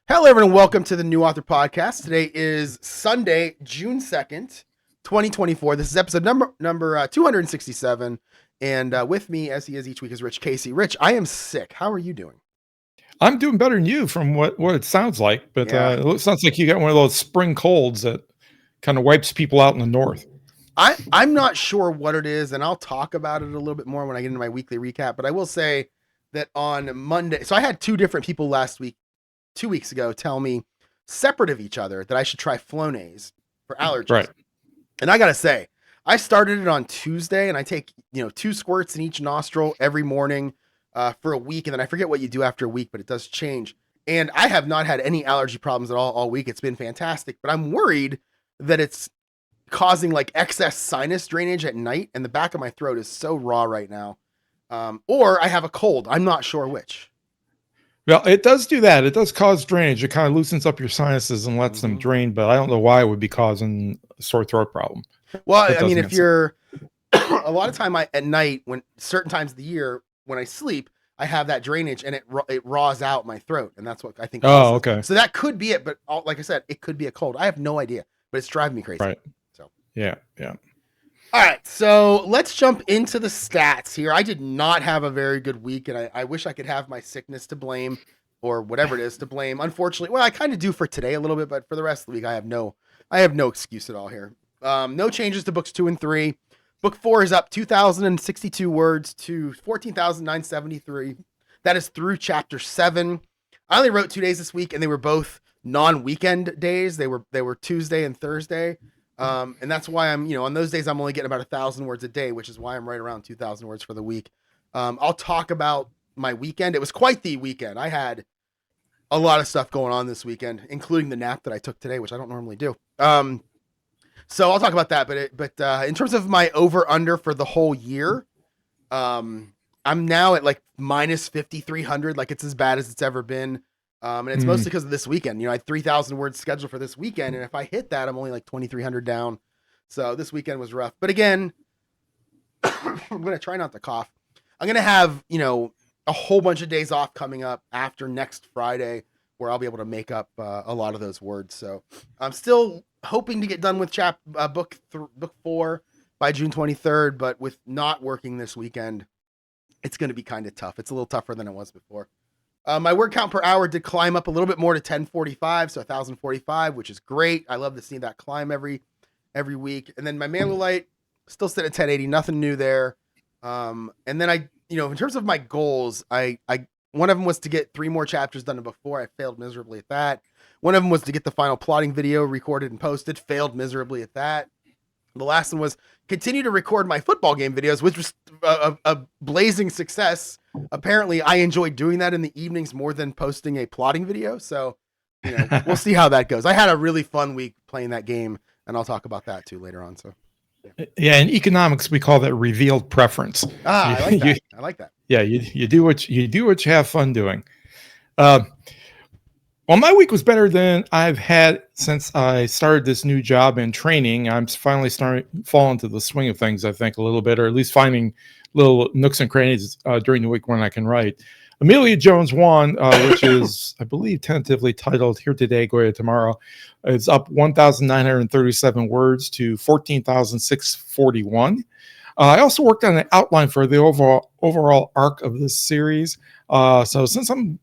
Hello, everyone. Welcome to the New Author Podcast. Today is Sunday, June 2nd, 2024. This is episode number 267. And with me, as he is each week, is Rich Kacy. Rich, I am sick. How are you doing? I'm doing better than you from what it sounds like, but Yeah. it sounds like you got one of those spring colds that kind of wipes people out in the north. I'm not sure what it is, and I'll talk about it a little bit more when I get into my weekly recap. But I will say that on Monday, so I had two different people last week, 2 weeks ago, tell me separate of each other that I should try Flonase for allergies. Right. And I gotta say, I started it on Tuesday, and I take 2 squirts in each nostril every morning for a week, and then I forget what you do after a week, but it does change. And I have not had any allergy problems at all week. It's been fantastic, but I'm worried that it's causing like excess sinus drainage at night, and the back of my throat is so raw right now. Or I have a cold. I'm not sure which. Well, it does do that. It does cause drainage. It kind of loosens up your sinuses and lets them drain, but I don't know why it would be causing a sore throat problem. Well, I mean, if you're a lot of time at night, when certain times of the year when I sleep, I have that drainage and it raws out my throat, and that's what I think. Oh, okay. So that could be it, but like I said, it could be a cold. I have no idea, but it's driving me crazy. Right. So yeah. All right, so let's jump into the stats here. I did not have a very good week, and I wish I could have my sickness to blame or whatever it is to blame. Unfortunately, well, I kind of do for today a little bit, but for the rest of the week, I have no excuse at all here. No changes to books 2 and 3. Book 4 is up 2,062 words to 14,973. That is through chapter 7. I only wrote 2 days this week, and they were both non-weekend days. They were Tuesday and Thursday. And that's why I'm, on those days, I'm only getting about 1,000 words a day, which is why I'm right around 2,000 words for the week. I'll talk about my weekend. It was quite the weekend. I had a lot of stuff going on this weekend, including the nap that I took today, which I don't normally do. So I'll talk about that. But in terms of my over under for the whole year, I'm now at like minus 5,300. Like it's as bad as it's ever been. And it's mostly because of this weekend. I had 3,000 words scheduled for this weekend, and if I hit that, I'm only like 2,300 down. So this weekend was rough. But again, I'm gonna try not to cough. I'm gonna have a whole bunch of days off coming up after next Friday, where I'll be able to make up a lot of those words. So I'm still hoping to get done with book 4 by June 23rd, but with not working this weekend, it's going to be kind of tough. It's a little tougher than it was before. My word count per hour did climb up a little bit more to 1045, so 1,045, which is great. I love to see that climb every week. And then my Manulite still sit at 1080, nothing new there. And then in terms of my goals, I one of them was to get 3 more chapters done before. I failed miserably at that. One of them was to get the final plotting video recorded and posted. Failed miserably at that. The last one was continue to record my football game videos, which was a blazing success. Apparently, I enjoy doing that in the evenings more than posting a plotting video. So, we'll see how that goes. I had a really fun week playing that game, and I'll talk about that too later on. So, yeah, in economics we call that revealed preference. I like that. Yeah, you do what you have fun doing. Well, my week was better than I've had since I started this new job in training. I'm finally starting to fall into the swing of things, I think, a little bit, or at least finding little nooks and crannies during the week when I can write. Amelia Jones won, which is, I believe, tentatively titled Here Today, Goya Tomorrow. It's up 1,937 words to 14,641. I also worked on an outline for the overall arc of this series. So since I'm,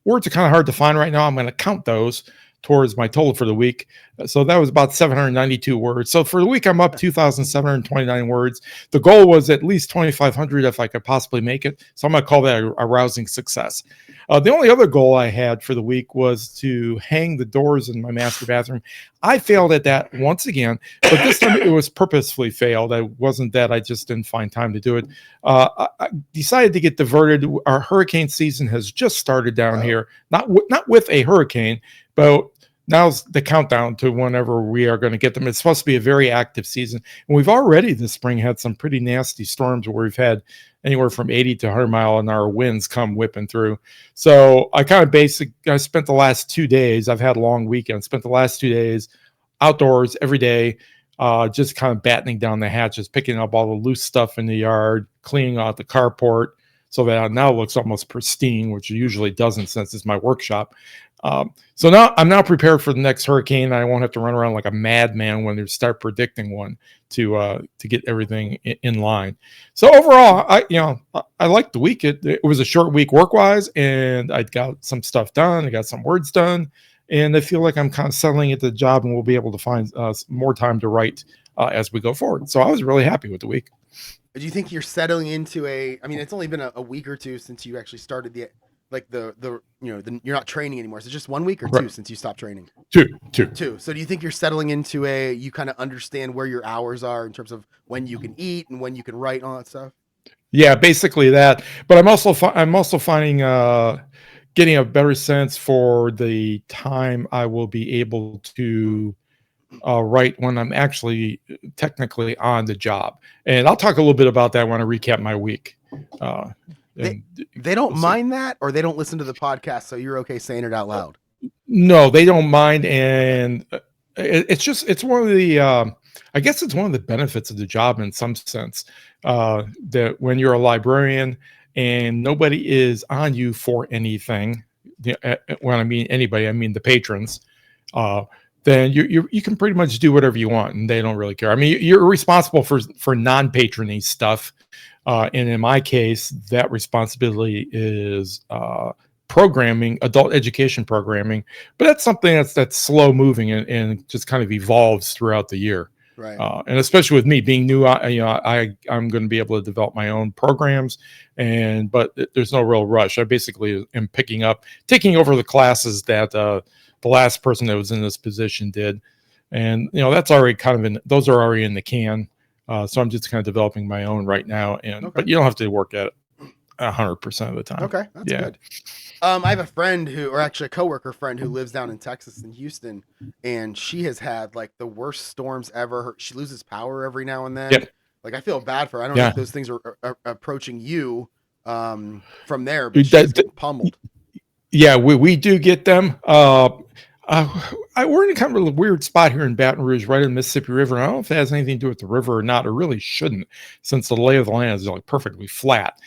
words are kind of hard to find right now, I'm going to count those towards my total for the week. So that was about 792 words. So for the week, I'm up 2,729 words. The goal was at least 2,500 if I could possibly make it. So I'm going to call that a rousing success. The only other goal I had for the week was to hang the doors in my master bathroom. I failed at that once again, but this time it was purposefully failed. It wasn't that I just didn't find time to do it. I decided to get diverted. Our hurricane season has just started down here, not with a hurricane, but now's the countdown to whenever we are going to get them. It's supposed to be a very active season. And we've already this spring had some pretty nasty storms where we've had anywhere from 80 to 100 mile an hour winds come whipping through. So I spent the last 2 days, I've had long weekends, spent the last 2 days outdoors every day, just kind of battening down the hatches, picking up all the loose stuff in the yard, cleaning out the carport, so that it now looks almost pristine, which it usually doesn't since it's my workshop. So now I'm now prepared for the next hurricane. I won't have to run around like a madman when they start predicting one to get everything in line. So overall, I liked the week. It was a short week work wise, and I got some stuff done. I got some words done, and I feel like I'm kind of settling into the job, and we'll be able to find more time to write as we go forward. So I was really happy with the week. Do you think you're settling into I mean, it's only been a week or two since you actually started you're not training anymore. So just 1 week or two since you stopped training? Two. So do you think you're settling into you kind of understand where your hours are in terms of when you can eat and when you can write and all that stuff? Yeah, basically that. But I'm also finding getting a better sense for the time I will be able to write when I'm actually technically on the job. And I'll talk a little bit about that when I recap my week. They don't mind that, or they don't listen to the podcast, so you're okay saying it out loud? No, they don't mind, and it's one of the I guess it's one of the benefits of the job in some sense, that when you're a librarian and nobody is on you for anything, when I mean anybody, I mean the patrons, then you can pretty much do whatever you want, and they don't really care. I mean, you're responsible for non-patrony stuff. And in my case, that responsibility is programming, adult education programming. But that's something that's slow moving and just kind of evolves throughout the year. Right. And especially with me being new, I'm going to be able to develop my own programs, but there's no real rush. I basically am taking over the classes that the last person that was in this position did, and that's already those are already in the can. So I'm just kind of developing my own right now, but you don't have to work at it 100% of the time. Okay, that's good. I have a friend or actually a coworker friend who lives down in Texas in Houston, and she has had like the worst storms ever. She loses power every now and then. Yep. Like I feel bad for her. I don't know if those things are approaching you from there, but she's pummeled. Yeah, we do get them. We're in kind of a weird spot here in Baton Rouge, right in the Mississippi River. I don't know if it has anything to do with the river or not. It really shouldn't, since the lay of the land is like perfectly flat.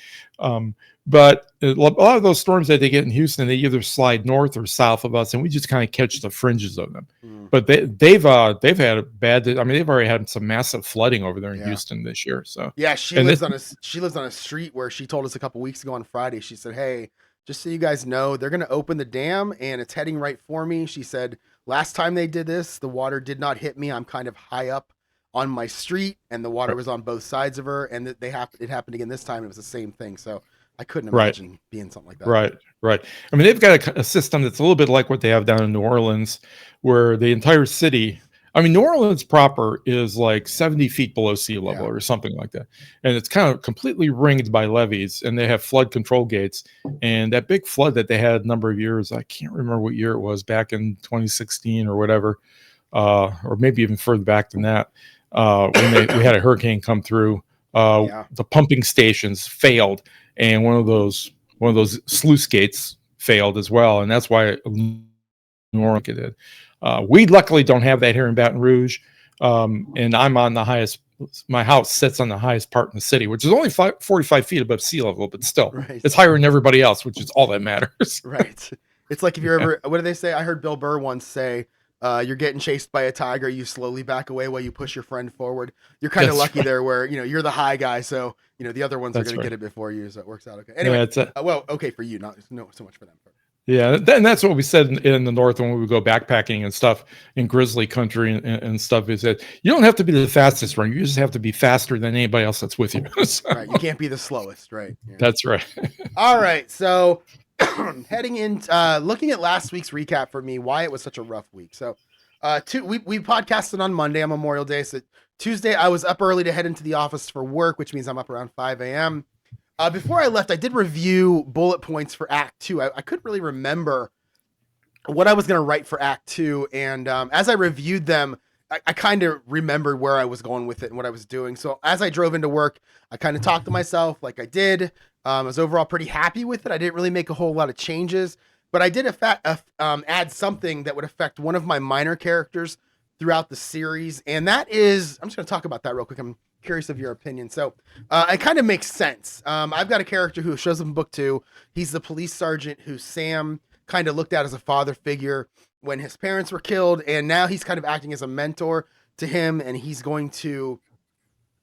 But a lot of those storms that they get in Houston, they either slide north or south of us, and we just kind of catch the fringes of them. But they've had a bad. I mean, they've already had some massive flooding over there in Houston this year. So yeah, she lives on a street where she told us a couple weeks ago on Friday. She said, "Hey, just so you guys know, they're going to open the dam and it's heading right for me." She said, "Last time they did this, the water did not hit me. I'm kind of high up on my street and the water was on both sides of her. And it happened again this time. It was the same thing." So I couldn't imagine being something like that. Right. I mean, they've got a system that's a little bit like what they have down in New Orleans, where the entire city, I mean, New Orleans proper is like 70 feet below sea level or something like that. And it's kind of completely ringed by levees, and they have flood control gates. And that big flood that they had a number of years, I can't remember what year it was, back in 2016 or whatever, or maybe even further back than that, when we had a hurricane come through. The pumping stations failed, and one of those sluice gates failed as well, and that's why New Orleans did. We luckily don't have that here in Baton Rouge, and I'm on the highest. My house sits on the highest part in the city, which is only 45 feet above sea level, but still, it's higher than everybody else, which is all that matters. Right. It's like if you're ever, what do they say? I heard Bill Burr once say, you're getting chased by a tiger, you slowly back away while you push your friend forward. You're kind of lucky there where, you're the high guy. So, the other ones are going to get it before you. So it works out okay. Anyway, well, okay for you, not so much for them. Yeah, and that's what we said in the north when we would go backpacking and stuff in grizzly country and stuff. Is that you don't have to be the fastest runner; you just have to be faster than anybody else that's with you. So. Right, you can't be the slowest, right? Yeah. That's right. All right, so heading into looking at last week's recap for me, why it was such a rough week. So, we podcasted on Monday on Memorial Day. So Tuesday, I was up early to head into the office for work, which means I'm up around 5 a.m. Before I left, I did review bullet points for Act 2. I couldn't really remember what I was going to write for Act 2. And as I reviewed them, I kind of remembered where I was going with it and what I was doing. So as I drove into work, I kind of talked to myself like I did. I was overall pretty happy with it. I didn't really make a whole lot of changes, but I did add something that would affect one of my minor characters throughout the series. And that is, I'm just going to talk about that real quick. I'm curious of your opinion. So it kind of makes sense. I've got a character who shows up in book 2. He's the police sergeant who Sam kind of looked at as a father figure when his parents were killed, and now he's kind of acting as a mentor to him, and he's going to,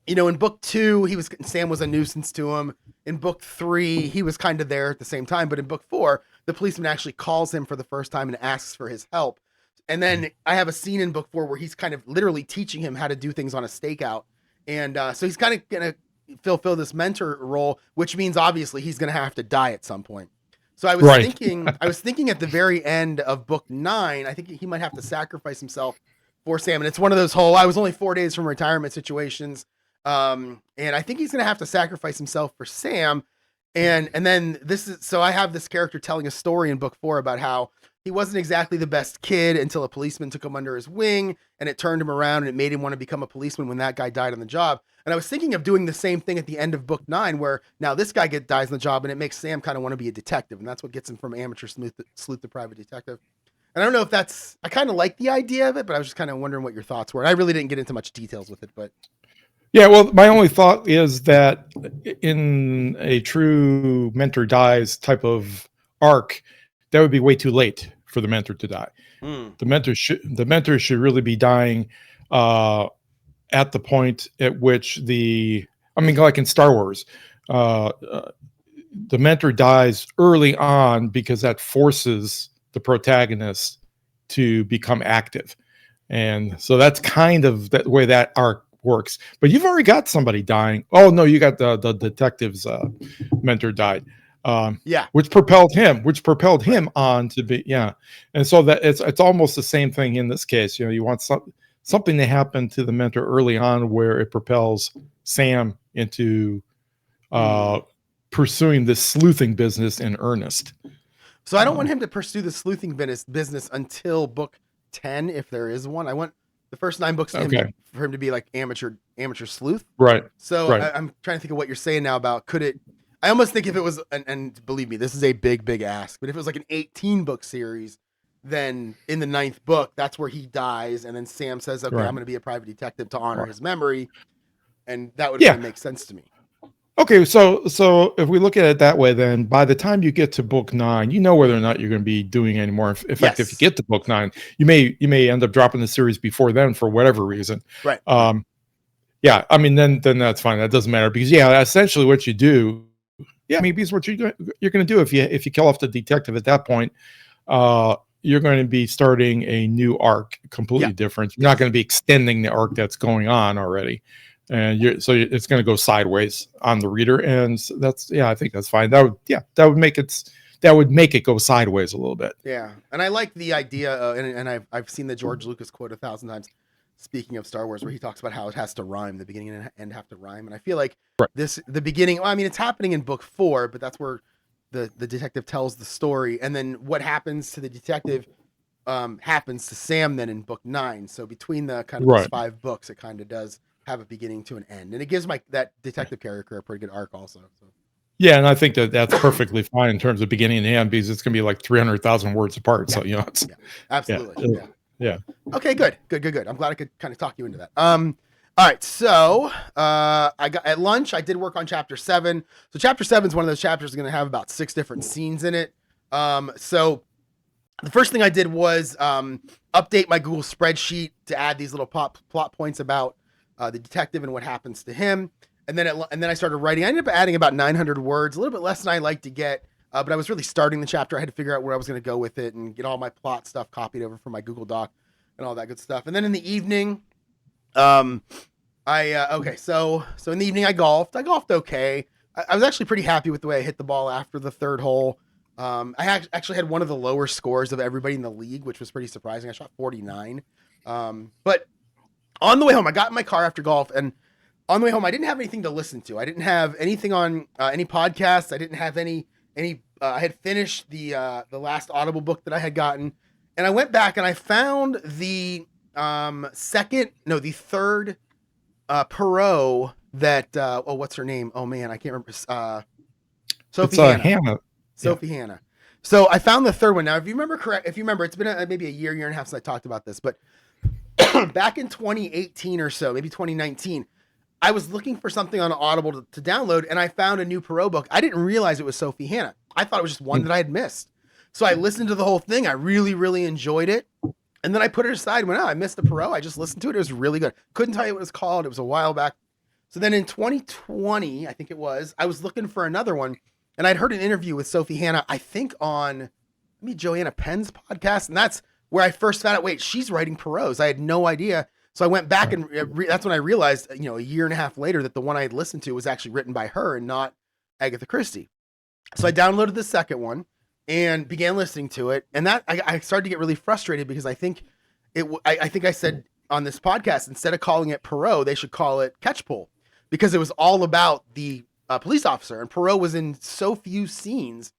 in book 2, Sam was a nuisance to him. In book 3, he was kind of there at the same time, but in book 4, the policeman actually calls him for the first time and asks for his help. And then I have a scene in book 4 where he's kind of literally teaching him how to do things on a stakeout. And so he's kind of going to fulfill this mentor role, which means obviously he's going to have to die at some point. So I was thinking at the very end of book 9, I think he might have to sacrifice himself for Sam. And it's one of those I was only 4 days from retirement situations. And I think he's going to have to sacrifice himself for Sam. And then so I have this character telling a story in book 4 about how he wasn't exactly the best kid until a policeman took him under his wing, and it turned him around and it made him want to become a policeman when that guy died on the job. And I was thinking of doing the same thing at the end of book 9, where now this guy dies on the job, and it makes Sam kind of want to be a detective. And that's what gets him from amateur sleuth to private detective. And I don't know if I kind of like the idea of it, but I was just kind of wondering what your thoughts were. And I really didn't get into much details with it, but. Yeah, well, my only thought is that in a true mentor dies type of arc, that would be way too late for the mentor to die. The mentor should really be dying at the point at which like in Star Wars, the mentor dies early on because that forces the protagonist to become active. And so that's kind of the way that arc works. But you've already got somebody dying. Oh no, you got the detective's mentor died. Which propelled him on to be, and so that it's almost the same thing in this case. You want something to happen to the mentor early on where it propels Sam into pursuing this sleuthing business in earnest. So I don't want him to pursue the sleuthing business until book 10, if there is one. I want the first 9 books for him to be like amateur sleuth. Right. So I'm trying to think of what you're saying now about could it. I almost think if it was, and believe me, this is a big ask, but if it was like an 18-book series, then in the 9th book, that's where he dies. And then Sam says, okay, I'm going to be a private detective to honor his memory. And that would really make sense to me. Okay. So if we look at it that way, then by the time you get to book 9, you know whether or not you're going to be doing any more. In fact, if you get to book 9, you may end up dropping the series before then for whatever reason. Right. I mean, then that's fine. That doesn't matter because essentially what you do. Yeah, maybe it's what you're going to do if you kill off the detective at that point. You're going to be starting a new arc, completely different. You're not going to be extending the arc that's going on already, and it's going to go sideways on the reader. And that's I think that's fine. That would make it go sideways a little bit. Yeah, and I like the idea, and I've seen the George Lucas quote 1,000 times. Speaking of Star Wars, where he talks about how it has to rhyme, the beginning and end have to rhyme. And I feel like the beginning, it's happening in book 4, but that's where the detective tells the story. And then what happens to the detective happens to Sam then in book 9. So between the kind of those 5 books, it kind of does have a beginning to an end. And it gives that detective character a pretty good arc also. So. Yeah, and I think that's perfectly fine in terms of beginning and end because it's going to be like 300,000 words apart. So, it's... Absolutely. Yeah. Okay, good. I'm glad I could kind of talk you into that. All right. So, I got at lunch, I did work on chapter 7. So chapter 7 is one of those chapters that's going to have about 6 different scenes in it. So the first thing I did was, update my Google spreadsheet to add these little plot points about, the detective and what happens to him. And then I started writing. I ended up adding about 900 words, a little bit less than I like to get. But I was really starting the chapter. I had to figure out where I was going to go with it and get all my plot stuff copied over from my Google Doc and all that good stuff. And then in the evening, so in the evening I golfed. I golfed okay. I was actually pretty happy with the way I hit the ball after the 3rd hole. I actually had one of the lower scores of everybody in the league, which was pretty surprising. I shot 49. But on the way home, I got in my car after golf, and on the way home, I didn't have anything to listen to. I didn't have anything on any podcasts. I didn't have any. I had finished the last Audible book that I had gotten, and I went back and I found the third Perot that what's her name? Oh man, I can't remember. Sophie Hannah. Sophie Hannah. So I found the third one. Now, if you remember, it's been maybe a year and a half since I talked about this, but back in 2018 or so, maybe 2019, I was looking for something on Audible to download, and I found a new Perot book. I didn't realize it was Sophie Hannah. I thought it was just one that I had missed. So I listened to the whole thing. I really, really enjoyed it. And then I put it aside and went, oh, I missed the Perot. I just listened to it. It was really good. Couldn't tell you what it was called. It was a while back. So then in 2020, I think it was, I was looking for another one. And I'd heard an interview with Sophie Hannah, I think on maybe Joanna Penn's podcast. And that's where I first found out, wait, she's writing Perots. I had no idea. So I went back and that's when I realized, a year and a half later that the one I had listened to was actually written by her and not Agatha Christie. So I downloaded the second one and began listening to it. And that I started to get really frustrated because I think I said on this podcast, instead of calling it Perot, they should call it Catchpole, because it was all about the police officer, and Perot was in so few scenes,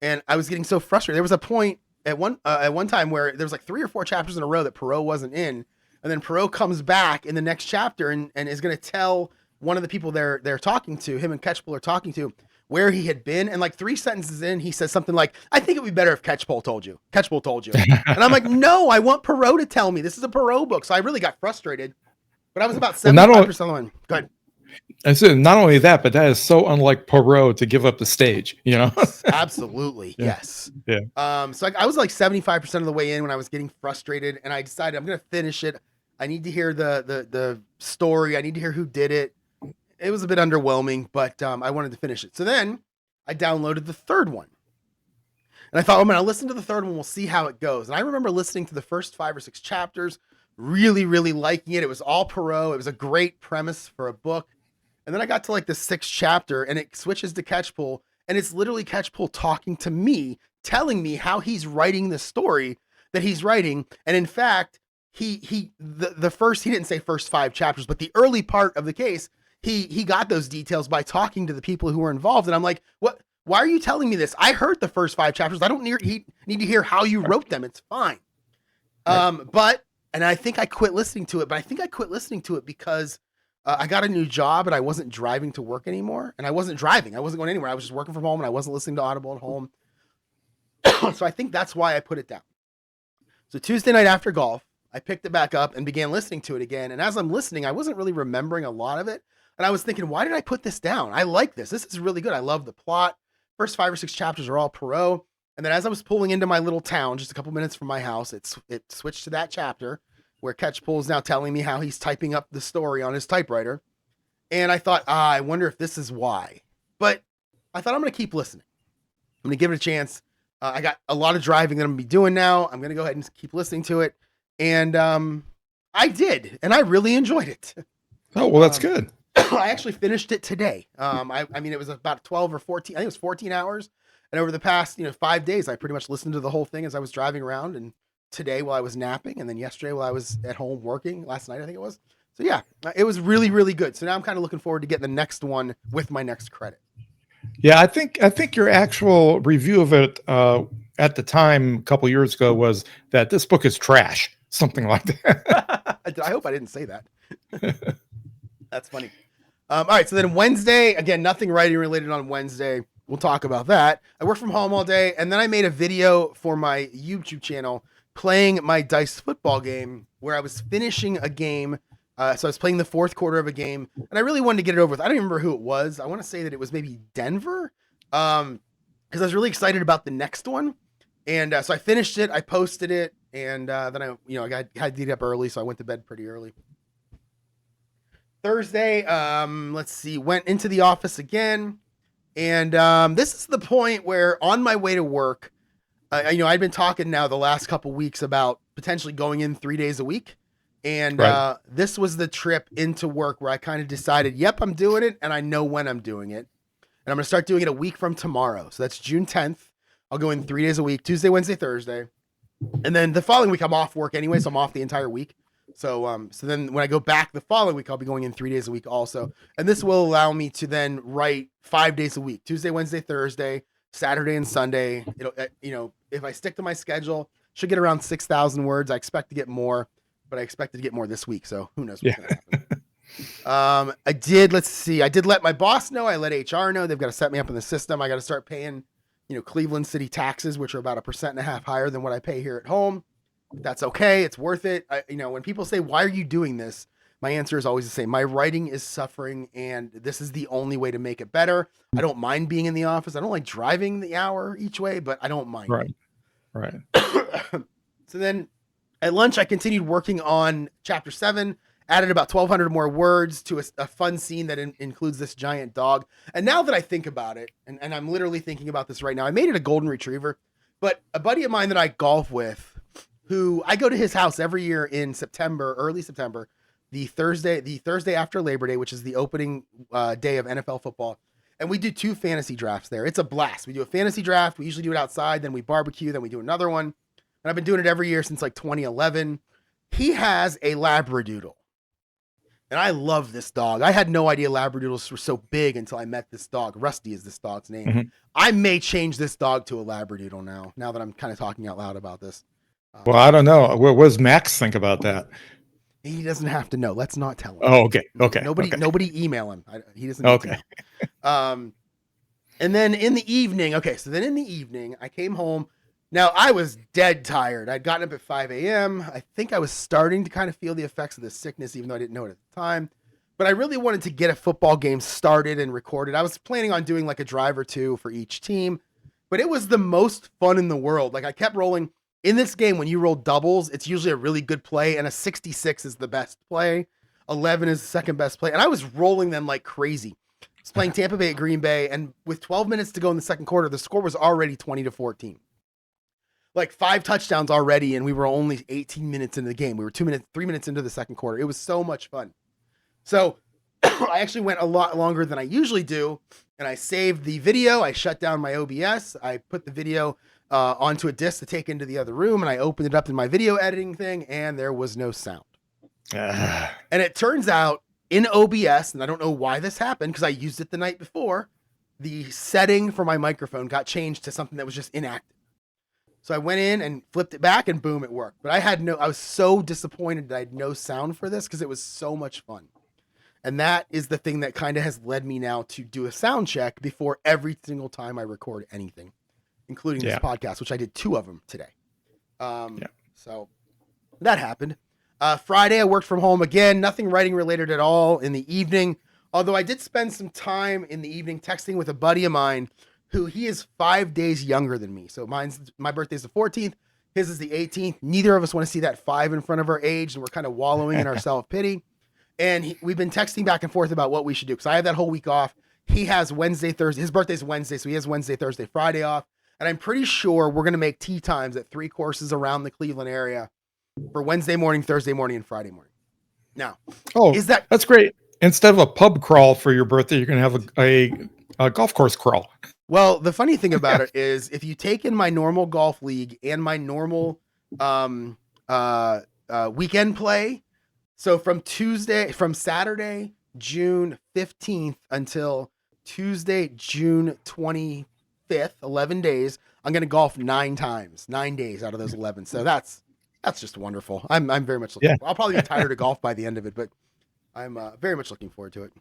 and I was getting so frustrated. There was a point at one time where there was like 3 or 4 chapters in a row that Perot wasn't in, and then Perot comes back in the next chapter and is going to tell one of the people they're talking to, him and Catchpole are talking to, where he had been. And like 3 sentences in, he says something like, I think it would be better if Catchpole told you. Catchpole told you. And I'm like, no, I want Perot to tell me. This is a Perot book. So I really got frustrated. But I was about 75% of the way. Go ahead. I said, not only that, but that is so unlike Perot to give up the stage, Absolutely. Yeah. Yes. Yeah. So I was like 75% of the way in when I was getting frustrated, and I decided I'm going to finish it. I need to hear the story. I need to hear who did it. It was a bit underwhelming, but I wanted to finish it. So then I downloaded the third one. And I thought, I'm going to listen to the third one. We'll see how it goes. And I remember listening to the first 5 or 6 chapters, really, really liking it. It was all Perot. It was a great premise for a book. And then I got to like the 6th chapter, and it switches to Catchpole. And it's literally Catchpole talking to me, telling me how he's writing the story that he's writing. And in fact, the first, he didn't say first 5 chapters, but the early part of the case, he got those details by talking to the people who were involved. And I'm like, what? Why are you telling me this? I heard the first 5 chapters. I don't need to hear how you wrote them. It's fine. And I think I quit listening to it, but I think I quit listening to it because I got a new job and I wasn't driving to work anymore. And I wasn't driving. I wasn't going anywhere. I was just working from home and I wasn't listening to Audible at home. So I think that's why I put it down. So Tuesday night after golf, I picked it back up and began listening to it again. And as I'm listening, I wasn't really remembering a lot of it. And I was thinking, why did I put this down? I like this. This is really good. I love the plot. First 5 or 6 chapters are all Perot. And then as I was pulling into my little town, just a couple minutes from my house, it switched to that chapter where Catchpole is now telling me how he's typing up the story on his typewriter. And I thought, I wonder if this is why. But I thought I'm going to keep listening. I'm going to give it a chance. I got a lot of driving that I'm going to be doing now. I'm going to go ahead and keep listening to it. And I did. And I really enjoyed it. Oh, well, that's good. I actually finished it today. I mean, it was about 12 or 14. I think it was 14 hours. And over the past, 5 days, I pretty much listened to the whole thing as I was driving around. And today while I was napping, and then yesterday while I was at home working, last night I think it was. So yeah, it was really, really good. So now I'm kind of looking forward to getting the next one with my next credit. Yeah, I think your actual review of it at the time a couple years ago was that this book is trash, something like that. I hope I didn't say that. That's funny. All right, so then Wednesday, again, nothing writing related on Wednesday. We'll talk about that. I worked from home all day, and then I made a video for my YouTube channel playing my dice football game where I was finishing a game. So I was playing the 4th quarter of a game, and I really wanted to get it over with. I don't even remember who it was. I want to say that it was maybe Denver, because I was really excited about the next one. And so I finished it. I posted it, and then I had to get up early, so I went to bed pretty early. Thursday, let's see, went into the office again. And this is the point where on my way to work, I'd been talking now the last couple weeks about potentially going in 3 days a week. And Right. This was the trip into work where I kind of decided, yep, I'm doing it. And I know when I'm doing it. And I'm going to start doing it a week from tomorrow. So that's June 10th. I'll go in 3 days a week, Tuesday, Wednesday, Thursday. And then the following week I'm off work anyway. So I'm off the entire week. So then when I go back the following week, I'll be going in 3 days a week also. And this will allow me to then write 5 days a week, Tuesday, Wednesday, Thursday, Saturday, and Sunday. It'll, if I stick to my schedule, should get around 6,000 words. I expect to get more, but I expected to get more this week. So who knows what's going to happen. I did let my boss know. I let HR know. They've got to set me up in the system. I got to start paying, Cleveland city taxes, which are about 1.5% higher than what I pay here at home. That's okay. It's worth it. When people say, why are you doing this? My answer is always the same. My writing is suffering, and this is the only way to make it better. I don't mind being in the office. I don't like driving the hour each way, but I don't mind Right. Right. it. So then at lunch, I continued working on chapter 7, added about 1,200 more words to a fun scene that includes this giant dog. And now that I think about it, and I'm literally thinking about this right now, I made it a golden retriever, but a buddy of mine that I golf with, who I go to his house every year in September, early September, the Thursday after Labor Day, which is the opening day of NFL football. And we do 2 fantasy drafts there. It's a blast. We do a fantasy draft. We usually do it outside. Then we barbecue. Then we do another one. And I've been doing it every year since like 2011. He has a Labradoodle. And I love this dog. I had no idea Labradoodles were so big until I met this dog. Rusty is this dog's name. Mm-hmm. I may change this dog to a Labradoodle now that I'm kind of talking out loud about this. Well, I don't know. What does Max think about that? He doesn't have to know. Let's not tell him. Oh, okay. Okay. Nobody email him. He doesn't need to know. And then in the evening, I came home. Now, I was dead tired. I'd gotten up at 5 a.m. I think I was starting to kind of feel the effects of the sickness, even though I didn't know it at the time. But I really wanted to get a football game started and recorded. I was planning on doing like a drive or 2 for each team. But it was the most fun in the world. Like, I kept rolling. In this game, when you roll doubles, it's usually a really good play, and a 66 is the best play. 11 is the second best play. And I was rolling them like crazy. I was playing Tampa Bay at Green Bay, and with 12 minutes to go in the second quarter, the score was already 20-14. Like 5 touchdowns already, and we were only 18 minutes into the game. We were 3 minutes into the second quarter. It was so much fun. So I actually went a lot longer than I usually do, and I saved the video. I shut down my OBS. I put the video onto a disc to take into the other room, and I opened it up in my video editing thing, and there was no sound. And it turns out in OBS, and I don't know why this happened because I used it the night before, the setting for my microphone got changed to something that was just inactive. So I went in and flipped it back, and boom, it worked. But I was so disappointed that I had no sound for this because it was so much fun. And that is the thing that kind of has led me now to do a sound check before every single time I record anything, including this podcast, which I did 2 of them today. So that happened. Friday, I worked from home again, nothing writing related at all in the evening. Although I did spend some time in the evening texting with a buddy of mine who he is 5 days younger than me. So my birthday's the 14th. His is the 18th. Neither of us want to see that 5 in front of our age. And we're kind of wallowing in our self-pity. And we've been texting back and forth about what we should do. Cause I have that whole week off. He has Wednesday, Thursday. His birthday's Wednesday. So he has Wednesday, Thursday, Friday off. And I'm pretty sure we're going to make tea times at 3 courses around the Cleveland area for Wednesday morning, Thursday morning, and Friday morning. Now, that's great. Instead of a pub crawl for your birthday, you're going to have a golf course crawl. Well, the funny thing about it is if you take in my normal golf league and my normal weekend play, so from Saturday, June 15th until Tuesday, June 25th, 11 days, I'm going to golf 9 times, 9 days out of those 11. So that's just wonderful. I'm very much looking forward. I'll probably be tired of golf by the end of it, but I'm very much looking forward to it.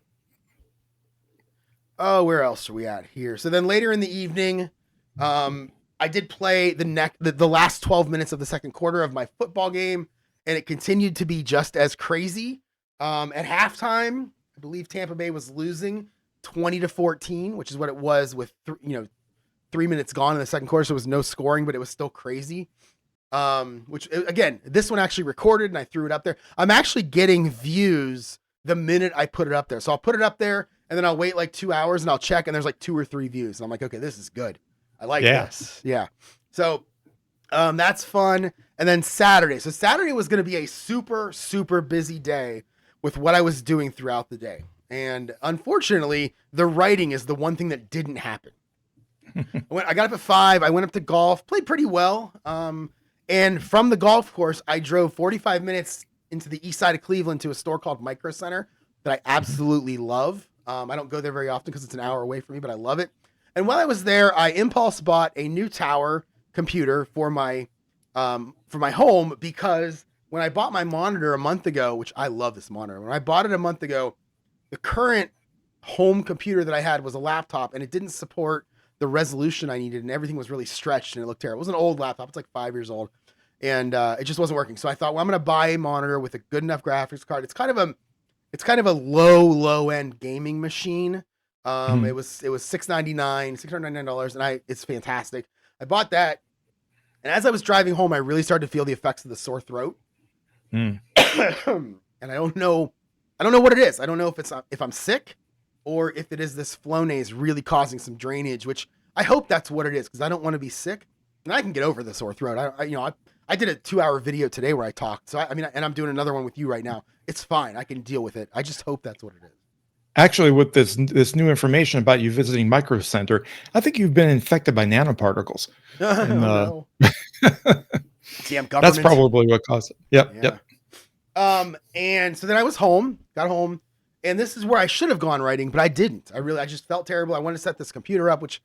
Oh, where else are we at here? So then later in the evening, I did play the last 12 minutes of the second quarter of my football game, and it continued to be just as crazy. At halftime, I believe Tampa Bay was losing 20-14, which is what it was with 3 minutes gone in the second quarter. So it was no scoring, but it was still crazy. Which again, this one actually recorded and I threw it up there. I'm actually getting views the minute I put it up there. So I'll put it up there and then I'll wait like 2 hours and I'll check and there's like 2 or 3 views. And I'm like, okay, this is good. I like this. Yeah. So, that's fun. And then Saturday. So Saturday was going to be a super, super busy day with what I was doing throughout the day. And unfortunately, the writing is the one thing that didn't happen. I got up at 5. I went up to golf, played pretty well. And from the golf course, I drove 45 minutes into the east side of Cleveland to a store called Micro Center that I absolutely love. I don't go there very often because it's an hour away from me, but I love it. And while I was there, I impulse bought a new tower computer for my home because when I bought my monitor a month ago, which I love this monitor, when I bought it a month ago, the current home computer that I had was a laptop and it didn't support the resolution I needed and everything was really stretched and it looked terrible. It was an old laptop. It's like 5 years old and it just wasn't working. So I thought, well, I'm going to buy a monitor with a good enough graphics card. It's kind of It's kind of a low end gaming machine. Mhm. It was $699, and it's fantastic. I bought that, and as I was driving home, I really started to feel the effects of the sore throat. Mm. And I don't know what it is. I don't know if I'm sick or if it is this Flonase really causing some drainage, which I hope that's what it is, because I don't want to be sick, and I can get over the sore throat. I did a 2-hour video today where I talked, so I mean, and I'm doing another one with you right now. It's fine. I can deal with it. I just hope that's what it is. Actually, with this new information about you visiting Micro Center, I think you've been infected by nanoparticles, and Oh no, damn that's government. probably what caused it. Yep, Yeah. yep. And so then I got home, and this is where I should have gone writing, but I didn't. I just felt terrible. I wanted to set this computer up, which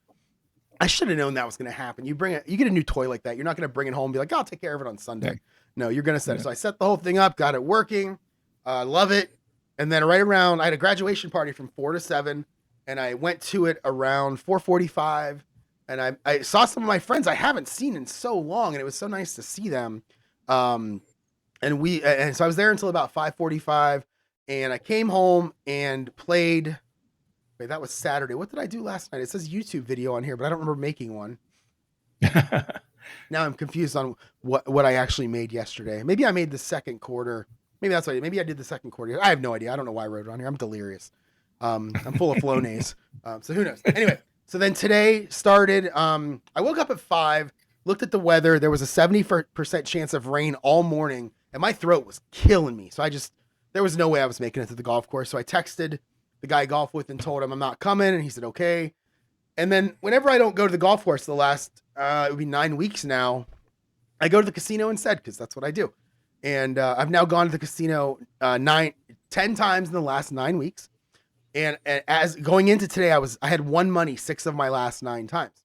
I should have known that was going to happen. You get a new toy like that. You're not going to bring it home and be like, I'll take care of it on Yeah, Sunday. No, you're going to set it. yeah. So I set the whole thing up, got it working. Love it. And then I had a graduation party from 4 to 7, and I went to it around 4:45. And I saw some of my friends I haven't seen in so long, and it was so nice to see them. Um, and so I was there until about 5:45, and I came home and played. Wait, that was Saturday. What did I do last night? It says YouTube video on here, but I don't remember making one. Now I'm confused on what I actually made yesterday. Maybe I made the second quarter. Maybe that's what I did. Maybe I did the second quarter. I have no idea. I don't know why I wrote it on here. I'm delirious. I'm full of Flonase. So who knows? Anyway, so then today started. I woke up at 5, looked at the weather. There was a 70% chance of rain all morning, and my throat was killing me. So there was no way I was making it to the golf course. So I texted the guy I golf with and told him I'm not coming, and he said okay. And then whenever I don't go to the golf course, the last it would be 9 weeks now, I go to the casino instead, because that's what I do. And I've now gone to the casino 10 times in the last 9 weeks. And as going into today, I had won money 6 of my last 9 times.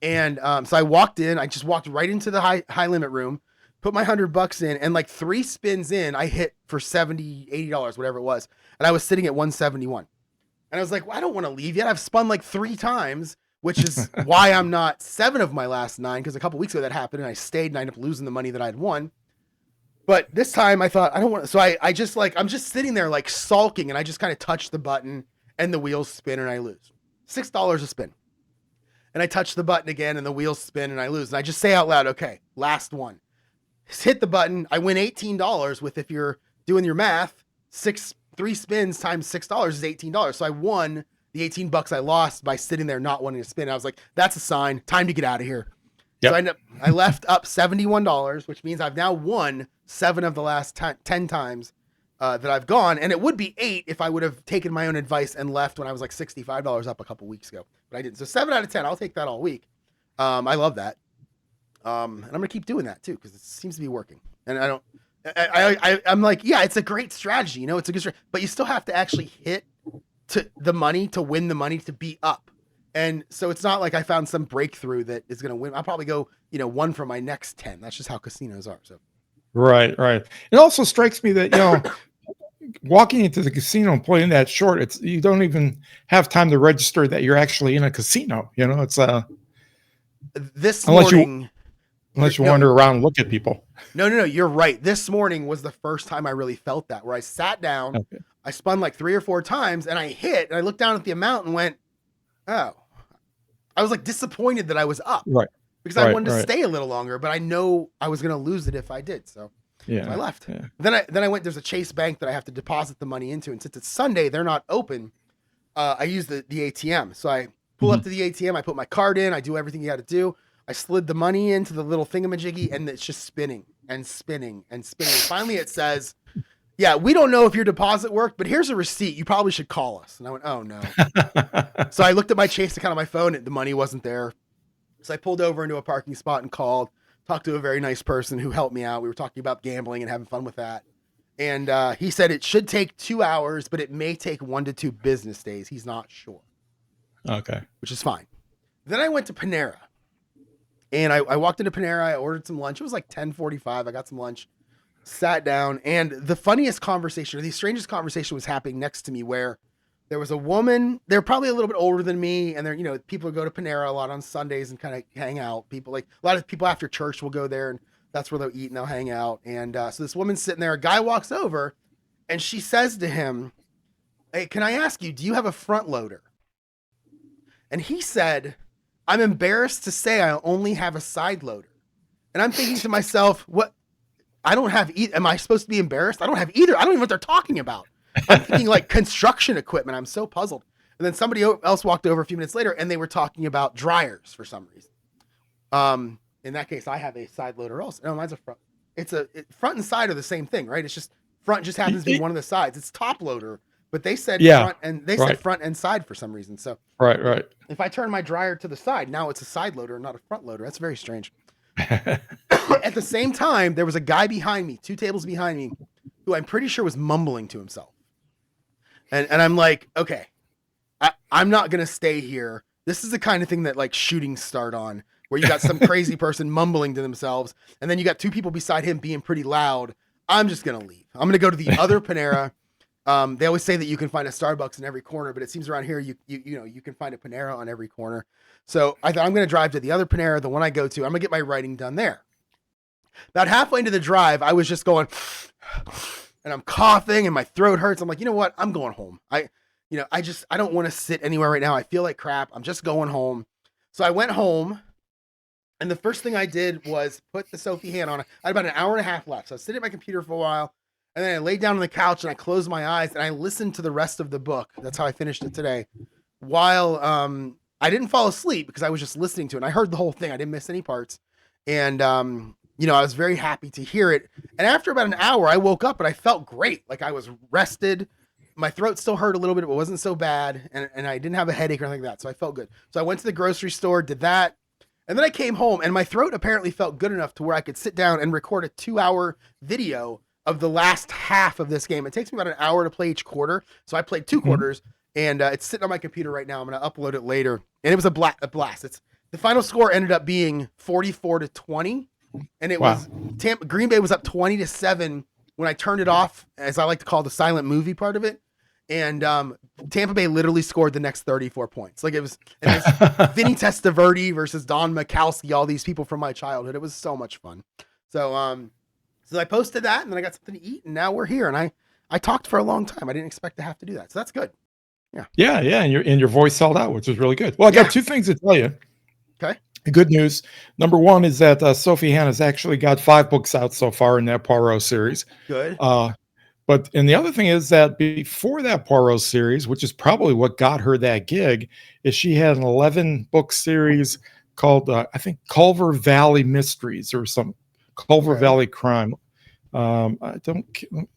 And so I walked in. I just walked right into the high limit room, put my $100 in, and like 3 spins in, I hit for $70, $80, whatever it was, and I was sitting at 171. And I was like, well, I don't want to leave yet. I've spun like 3 times, which is why I'm not 7 of my last 9, because a couple weeks ago that happened and I stayed and I ended up losing the money that I'd won. But this time I thought I don't want to. So I just I'm just sitting there like sulking, and I just kind of touch the button and the wheels spin and I lose $6 a spin. And I touch the button again and the wheels spin and I lose. And I just say out loud, okay, last one. Just hit the button. I win $18 with, if you're doing your math, 3 spins times $6 is $18. So I won the $18 I lost by sitting there not wanting to spin. I was like, that's a sign. Time to get out of here. Yep. So I left up $71, which means I've now won 7 of the last 10 times that I've gone. And it would be 8 if I would have taken my own advice and left when I was like $65 up a couple weeks ago. But I didn't. So 7 out of 10, I'll take that all week. I love that. And I'm going to keep doing that too, because it seems to be working. And I'm like, yeah, it's a great strategy. You know, it's a good strategy, but you still have to actually hit to the money to win the money to be up. And so it's not like I found some breakthrough that is going to win. I'll probably go, 1 for my next 10. That's just how casinos are. So Right, right. It also strikes me that, walking into the casino and playing that short, you don't even have time to register that you're actually in a casino. It's this unless morning, you wander around and look at people. No, you're right. This morning was the first time I really felt that, where I sat down, Okay. I spun like 3 or 4 times, and I hit, and I looked down at the amount and went, oh. I was like disappointed that I was up. Right. Because I wanted to stay a little longer, but I know I was going to lose it if I did. So I left. Yeah. Then I went, there's a Chase Bank that I have to deposit the money into. And since it's Sunday, they're not open. I use the ATM. So I pull up to the ATM. I put my card in. I do everything you got to do. I slid the money into the little thingamajiggy, and it's just spinning and spinning and spinning. And finally it says, yeah, we don't know if your deposit worked, but here's a receipt. You probably should call us. And I went, oh no. So I looked at my Chase account on my phone, and the money wasn't there. So I pulled over into a parking spot and called, talked to a very nice person who helped me out. We were talking about gambling and having fun with that. And he said it should take 2 hours, but it may take 1 to 2 business days. He's not sure. Okay. Which is fine. Then I went to Panera. And I walked into Panera. I ordered some lunch. It was like 10:45. I got some lunch, sat down. And the funniest conversation, or the strangest conversation, was happening next to me, where there was a woman. They're probably a little bit older than me, and they're people go to Panera a lot on Sundays and kind of hang out. People, like a lot of people after church, will go there, and that's where they'll eat and they'll hang out. And so this woman's sitting there. A guy walks over and she says to him, "Hey, can I ask you, do you have a front loader?" And he said, "I'm embarrassed to say I only have a side loader." And I'm thinking to myself, what? I don't have either. Am I supposed to be embarrassed? I don't have either. I don't even know what they're talking about. I'm thinking like construction equipment. I'm so puzzled. And then somebody else walked over a few minutes later and they were talking about dryers for some reason. In that case, I have a side loader also. No, mine's a front. Front and side are the same thing, right? It's just front just happens to be one of the sides. It's top loader, but they said front and said front and side for some reason. So right. If I turn my dryer to the side, now it's a side loader, not a front loader. That's very strange. At the same time, there was a guy behind me, 2 tables behind me, who I'm pretty sure was mumbling to himself. And I'm like, okay, I'm not going to stay here. This is the kind of thing that like shootings start on, where you got some crazy person mumbling to themselves, and then you got 2 people beside him being pretty loud. I'm just going to leave. I'm going to go to the other Panera. They always say that you can find a Starbucks in every corner, but it seems around here you can find a Panera on every corner. So I thought I'm going to drive to the other Panera, the one I go to. I'm going to get my writing done there. About halfway into the drive, I was just going, and I'm coughing and my throat hurts. I'm like, you know what? I'm going home. I don't want to sit anywhere right now. I feel like crap. I'm just going home. So I went home, and the first thing I did was put the Sophie hand on. I had about an hour and a half left. So I was sitting at my computer for a while, and then I laid down on the couch and I closed my eyes and I listened to the rest of the book. That's how I finished it today. While I didn't fall asleep because I was just listening to it. And I heard the whole thing. I didn't miss any parts. And I was very happy to hear it. And after about an hour, I woke up and I felt great. Like I was rested. My throat still hurt a little bit, but it wasn't so bad. And I didn't have a headache or anything like that. So I felt good. So I went to the grocery store, did that. And then I came home and my throat apparently felt good enough to where I could sit down and record a 2-hour video of the last half of this game. It takes me about an hour to play each quarter. So I played 2 quarters and it's sitting on my computer right now. I'm going to upload it later. And it was a blast. The final score ended up being 44-20. And it was Green Bay was up 20-7 when I turned it off, as I like to call the silent movie part of it. And Tampa Bay literally scored the next 34 points. Like it was Vinny Testaverde versus Don Mikowski, all these people from my childhood. It was so much fun. So I posted that, and then I got something to eat, and now we're here. And I talked for a long time. I didn't expect to have to do that. So that's good. Yeah. And your voice held out, which was really good. Well, I got 2 things to tell you. Okay. The good news. Number one is that Sophie Hannah's actually got 5 books out so far in that Poirot series. Good. And the other thing is that before that Poirot series, which is probably what got her that gig, is she had an 11-book series called, I think, Culver Valley Mysteries or some Culver Valley Crime. I don't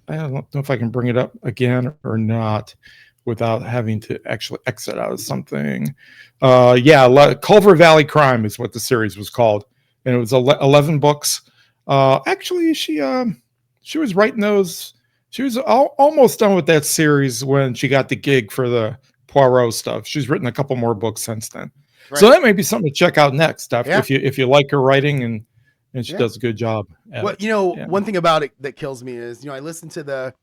know if I can bring it up again or not without having to actually exit out of something. Culver Valley Crime is what the series was called. And it was 11 books. Actually, she was writing those. She was almost done with that series when she got the gig for the Poirot stuff. She's written a couple more books since then. Right. So that may be something to check out next if you like her writing and she does a good job. One thing about it that kills me is, I listened to the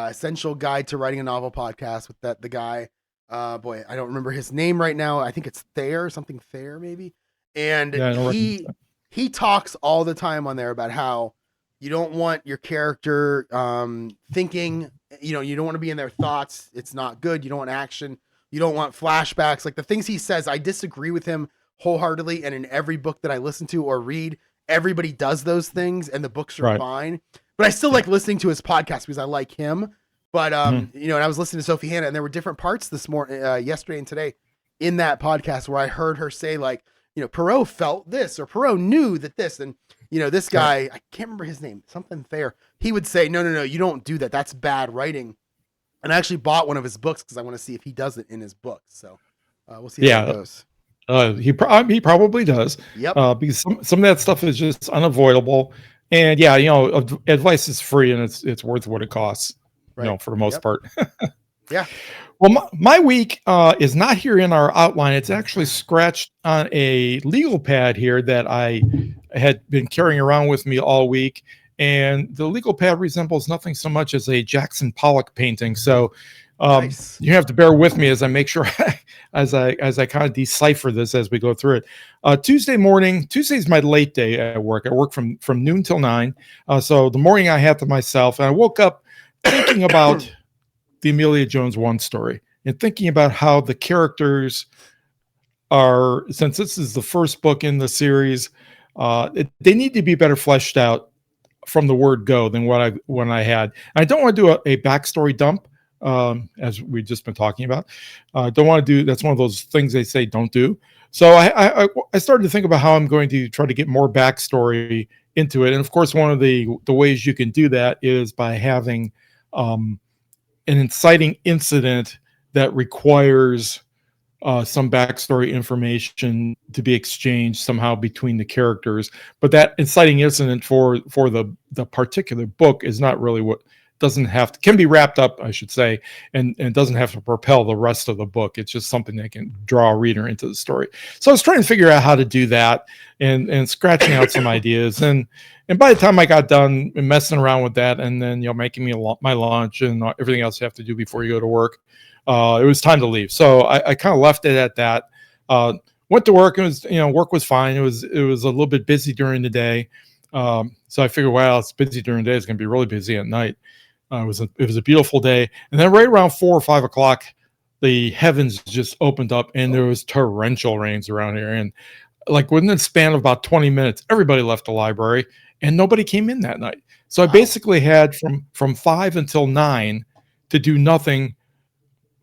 Essential Guide to Writing a Novel podcast with the guy. I don't remember his name right now. I think it's something Thayer maybe. And he talks all the time on there about how you don't want your character thinking, you don't want to be in their thoughts. It's not good. You don't want action. You don't want flashbacks. Like the things he says, I disagree with him wholeheartedly. And in every book that I listen to or read, everybody does those things and the books are fine. But I still like listening to his podcast because I like him. But, and I was listening to Sophie Hannah and there were different parts this morning, yesterday and today in that podcast where I heard her say like, Perot felt this or Perot knew that this, and this guy, I can't remember his name, something Thayer. He would say, no, you don't do that. That's bad writing. And I actually bought one of his books because I want to see if he does it in his books. So we'll see how it goes. He probably does. Yep. Because some of that stuff is just unavoidable. And advice is free and it's worth what it costs, for the most part. Yeah. Well, my week is not here in our outline. It's actually scratched on a legal pad here that I had been carrying around with me all week. and the legal pad resembles nothing so much as a Jackson Pollock painting. So Nice. you have to bear with me as I make sure as I kind of decipher this as we go through it. Tuesday's my late day at work. I work from noon till 9. So the morning I had to myself, and I woke up thinking about the Amelia Jones 1 story and thinking about how the characters are, since this is the first book in the series, they need to be better fleshed out from the word go than what I had. I don't want to do a backstory dump, as we've just been talking about. Don't want to do, that's one of those things they say don't do. So I started to think about how I'm going to try to get more backstory into it. And of course, one of the ways you can do that is by having an inciting incident that requires some backstory information to be exchanged somehow between the characters. But that inciting incident for the particular book is not really what can be wrapped up, I should say, and doesn't have to propel the rest of the book. It's just something that can draw a reader into the story. So I was trying to figure out how to do that and scratching out some ideas. And by the time I got done messing around with that, and then making me my lunch and everything else you have to do before you go to work, it was time to leave. So I kind of left it at that. Went to work. It was work was fine. It was a little bit busy during the day. So I figured, well, it's busy during the day. It's going to be really busy at night. It was a beautiful day, and then right around 4 or 5 o'clock, the heavens just opened up, and there was torrential rains around here. And like within the span of about 20 minutes, everybody left the library, and nobody came in that night. So I basically had from 5 until 9 to do nothing.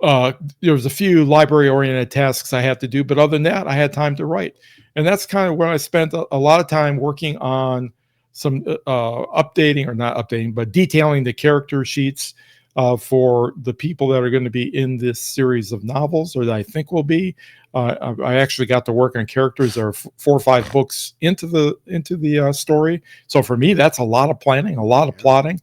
There was a few library-oriented tasks I had to do, but other than that, I had time to write, and that's kind of when I spent a lot of time working on some updating, or not updating, but detailing the character sheets for the people that are going to be in this series of novels, or that I think will be. I actually got to work on characters that are 4 or 5 books into the story. So for me, that's a lot of planning, a lot of plotting.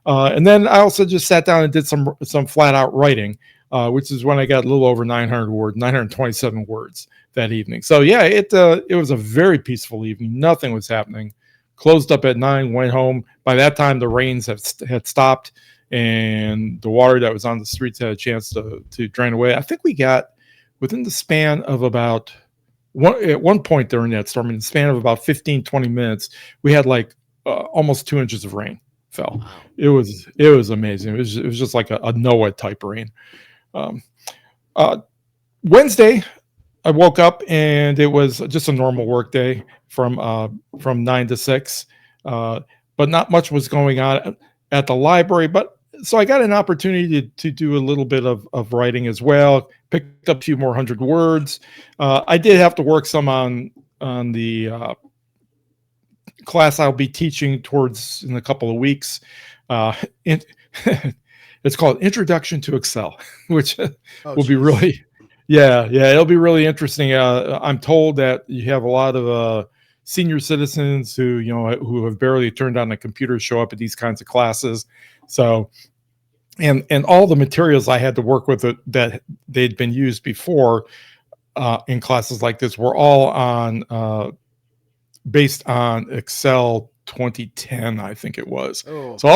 And then I also just sat down and did some flat out writing, which is when I got a little over 927 words that evening. So yeah, it was a very peaceful evening. Nothing was happening. Closed up at 9, went home. By that time, the rains had stopped, and the water that was on the streets had a chance to drain away. I think we got within the span of about at one point during that storm, in the span of about 15, 20 minutes, we had like almost 2 inches of rain fell. It was amazing. It was just like a Noah type rain. Wednesday, I woke up and it was just a normal work day from 9 to 6, but not much was going on at the library. But so I got an opportunity to do a little bit of writing as well. Picked up a few more 100 words. I did have to work some on the class I'll be teaching towards in a couple of weeks. It's called Introduction to Excel, which will be really. Yeah, it'll be really interesting. I'm told that you have a lot of senior citizens who have barely turned on a computer show up at these kinds of classes. So, and all the materials I had to work with that they'd been used before in classes like this were all based on Excel 2010, I think it was. Oh. So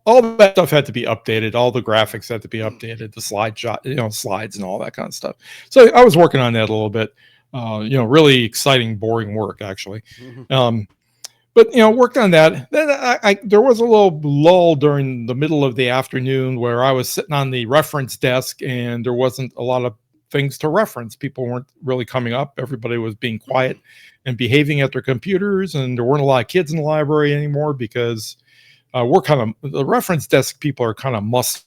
all that stuff had to be updated. All the graphics had to be updated. The slides and all that kind of stuff. So I was working on that a little bit. Really exciting, boring work actually. Mm-hmm. But worked on that. Then there was a little lull during the middle of the afternoon where I was sitting on the reference desk and there wasn't a lot of things to reference. People weren't really coming up. Everybody was being quiet and behaving at their computers, and there weren't a lot of kids in the library anymore because the reference desk people are kind of muscle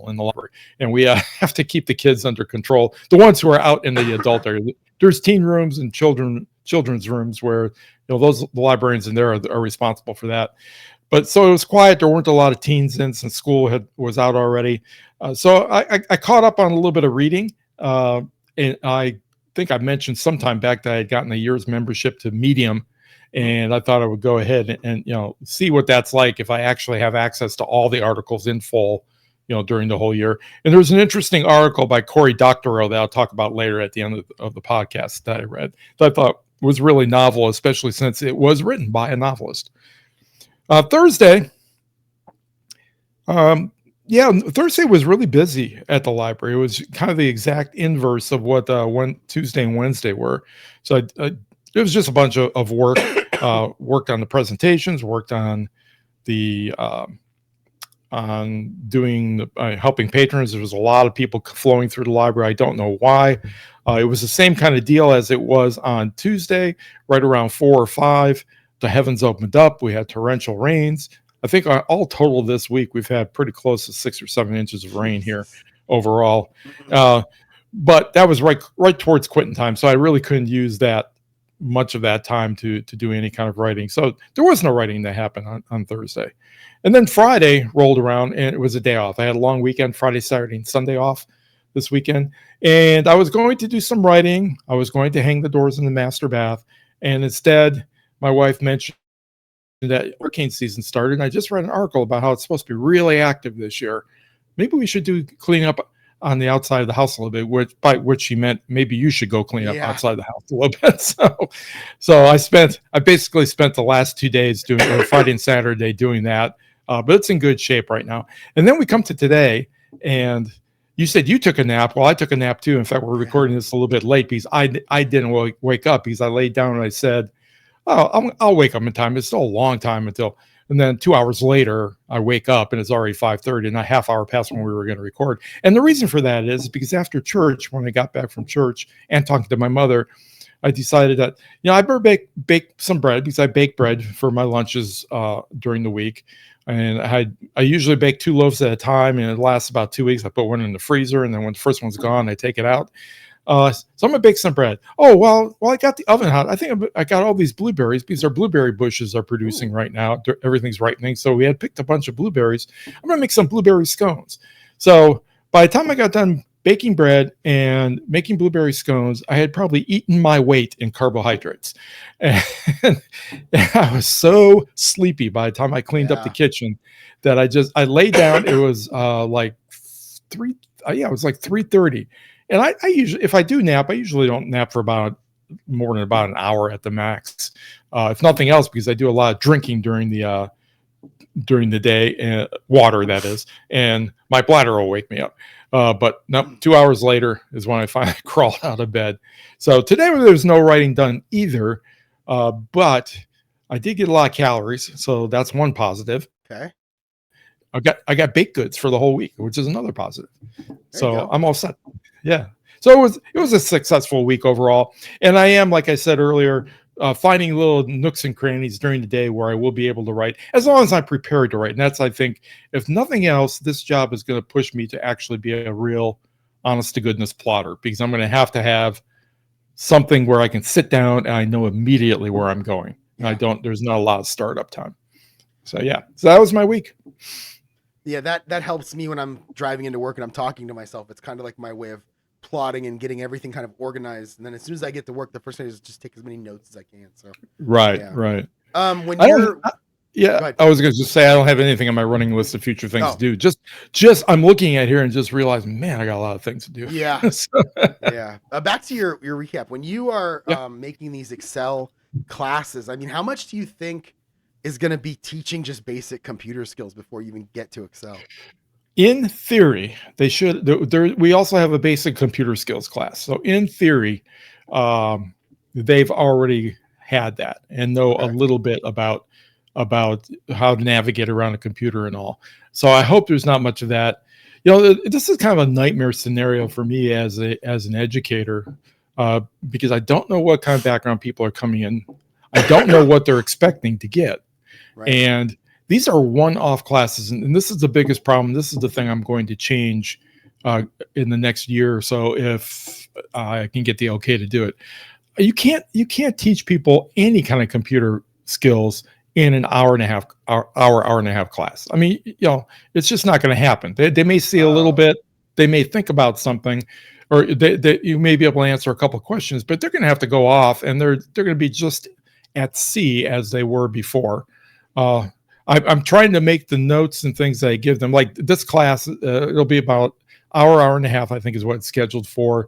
in the library, and we have to keep the kids under control. The ones who are out in the adult area, there's teen rooms and children's rooms where the librarians in there are responsible for that. But so it was quiet. There weren't a lot of teens in since school was out already. So I caught up on a little bit of reading. And I think I mentioned sometime back that I had gotten a year's membership to Medium, and I thought I would go ahead and see what that's like if I actually have access to all the articles in full, during the whole year. And there was an interesting article by Cory Doctorow that I'll talk about later at the end of the podcast that I read that I thought was really novel, especially since it was written by a novelist. Thursday, yeah, Thursday was really busy at the library. It was kind of the exact inverse of what Tuesday and Wednesday were. So it was just a bunch of work. Worked on the presentations, worked the on doing helping patrons. There was a lot of people flowing through the library. I don't know why. It was the same kind of deal as it was on Tuesday, right around 4 or 5. The heavens opened up. We had torrential rains. I think all total this week we've had pretty close to 6 or 7 inches of rain here overall. But that was right towards quitting time, so I really couldn't use that much of that time to do any kind of writing. So there was no writing that happened on Thursday. And then Friday rolled around and it was a day off. I had a long weekend, Friday, Saturday, and Sunday off this weekend. And I was going to do some writing. I was going to hang the doors in the master bath. And instead, my wife mentioned that hurricane season started. And I just read an article about how it's supposed to be really active this year. Maybe we should do cleaning up on the outside of the house a little bit, by which she meant maybe you should go clean up outside the house a little bit. So I basically spent the last 2 days doing Friday and Saturday doing that. But it's in good shape right now. And then we come to today, and you said you took a nap. Well, I took a nap too. In fact, we're recording this a little bit late because I didn't wake up because I laid down and I said, oh, I'll wake up in time. It's still a long time until, and then 2 hours later, I wake up and it's already 5:30 and a half hour past when we were going to record. And the reason for that is because after church, when I got back from church and talking to my mother, I decided that, I better bake some bread because I bake bread for my lunches during the week. And I usually bake 2 loaves at a time, and it lasts about 2 weeks. I put one in the freezer, and then when the first one's gone, I take it out. So I'm gonna bake some bread. Oh, well, I got the oven hot. I think I got all these blueberries because our blueberry bushes are producing right now. Everything's ripening, so we had picked a bunch of blueberries. I'm gonna make some blueberry scones. So by the time I got done baking bread and making blueberry scones, I had probably eaten my weight in carbohydrates. And I was so sleepy by the time I cleaned up the kitchen that I laid down. It was like 3:30. And I usually, if I do nap, I usually don't nap for more than about an hour at the max. If nothing else, because I do a lot of drinking during the day, water that is, and my bladder will wake me up. But no, 2 hours later is when I finally crawled out of bed. So today there's no writing done either, but I did get a lot of calories, so that's one positive. Okay. I got baked goods for the whole week, which is another positive. So I'm all set. Yeah. So it was a successful week overall, and I am, like I said earlier, finding little nooks and crannies during the day where I will be able to write, as long as I'm prepared to write. And that's, I think, if nothing else, this job is going to push me to actually be a real honest to goodness plotter, because I'm going to have something where I can sit down and I know immediately where I'm going. And there's not a lot of startup time. So that was my week. Yeah, that helps me when I'm driving into work and I'm talking to myself. It's kind of like my way of plotting and getting everything kind of organized. And then as soon as I get to work, the first thing is just take as many notes as I can. So right. When you're I was going to just say I don't have anything on my running list of future things to do. Just I'm looking at here and just realizing, man, I got a lot of things to do. Yeah. Back to your recap. When you are making these Excel classes, I mean, how much do you think is going to be teaching just basic computer skills before you even get to Excel? In theory, they should. We also have a basic computer skills class. So in theory, they've already had that and know a little bit about how to navigate around a computer and all. So I hope there's not much of that. This is kind of a nightmare scenario for me as an educator, because I don't know what kind of background people are coming in. I don't know what they're expecting to get. Right. And these are one-off classes, and this is the biggest problem. This is the thing I'm going to change in the next year or so if I can get the okay to do it. You can't teach people any kind of computer skills in an hour and a half class. I mean, it's just not going to happen. They may see a little bit, they may think about something, or you may be able to answer a couple of questions, but they're going to have to go off, and they're going to be just at sea as they were before. I'm trying to make the notes and things that I give them, like this class, it'll be about hour and a half, I think is what it's scheduled for.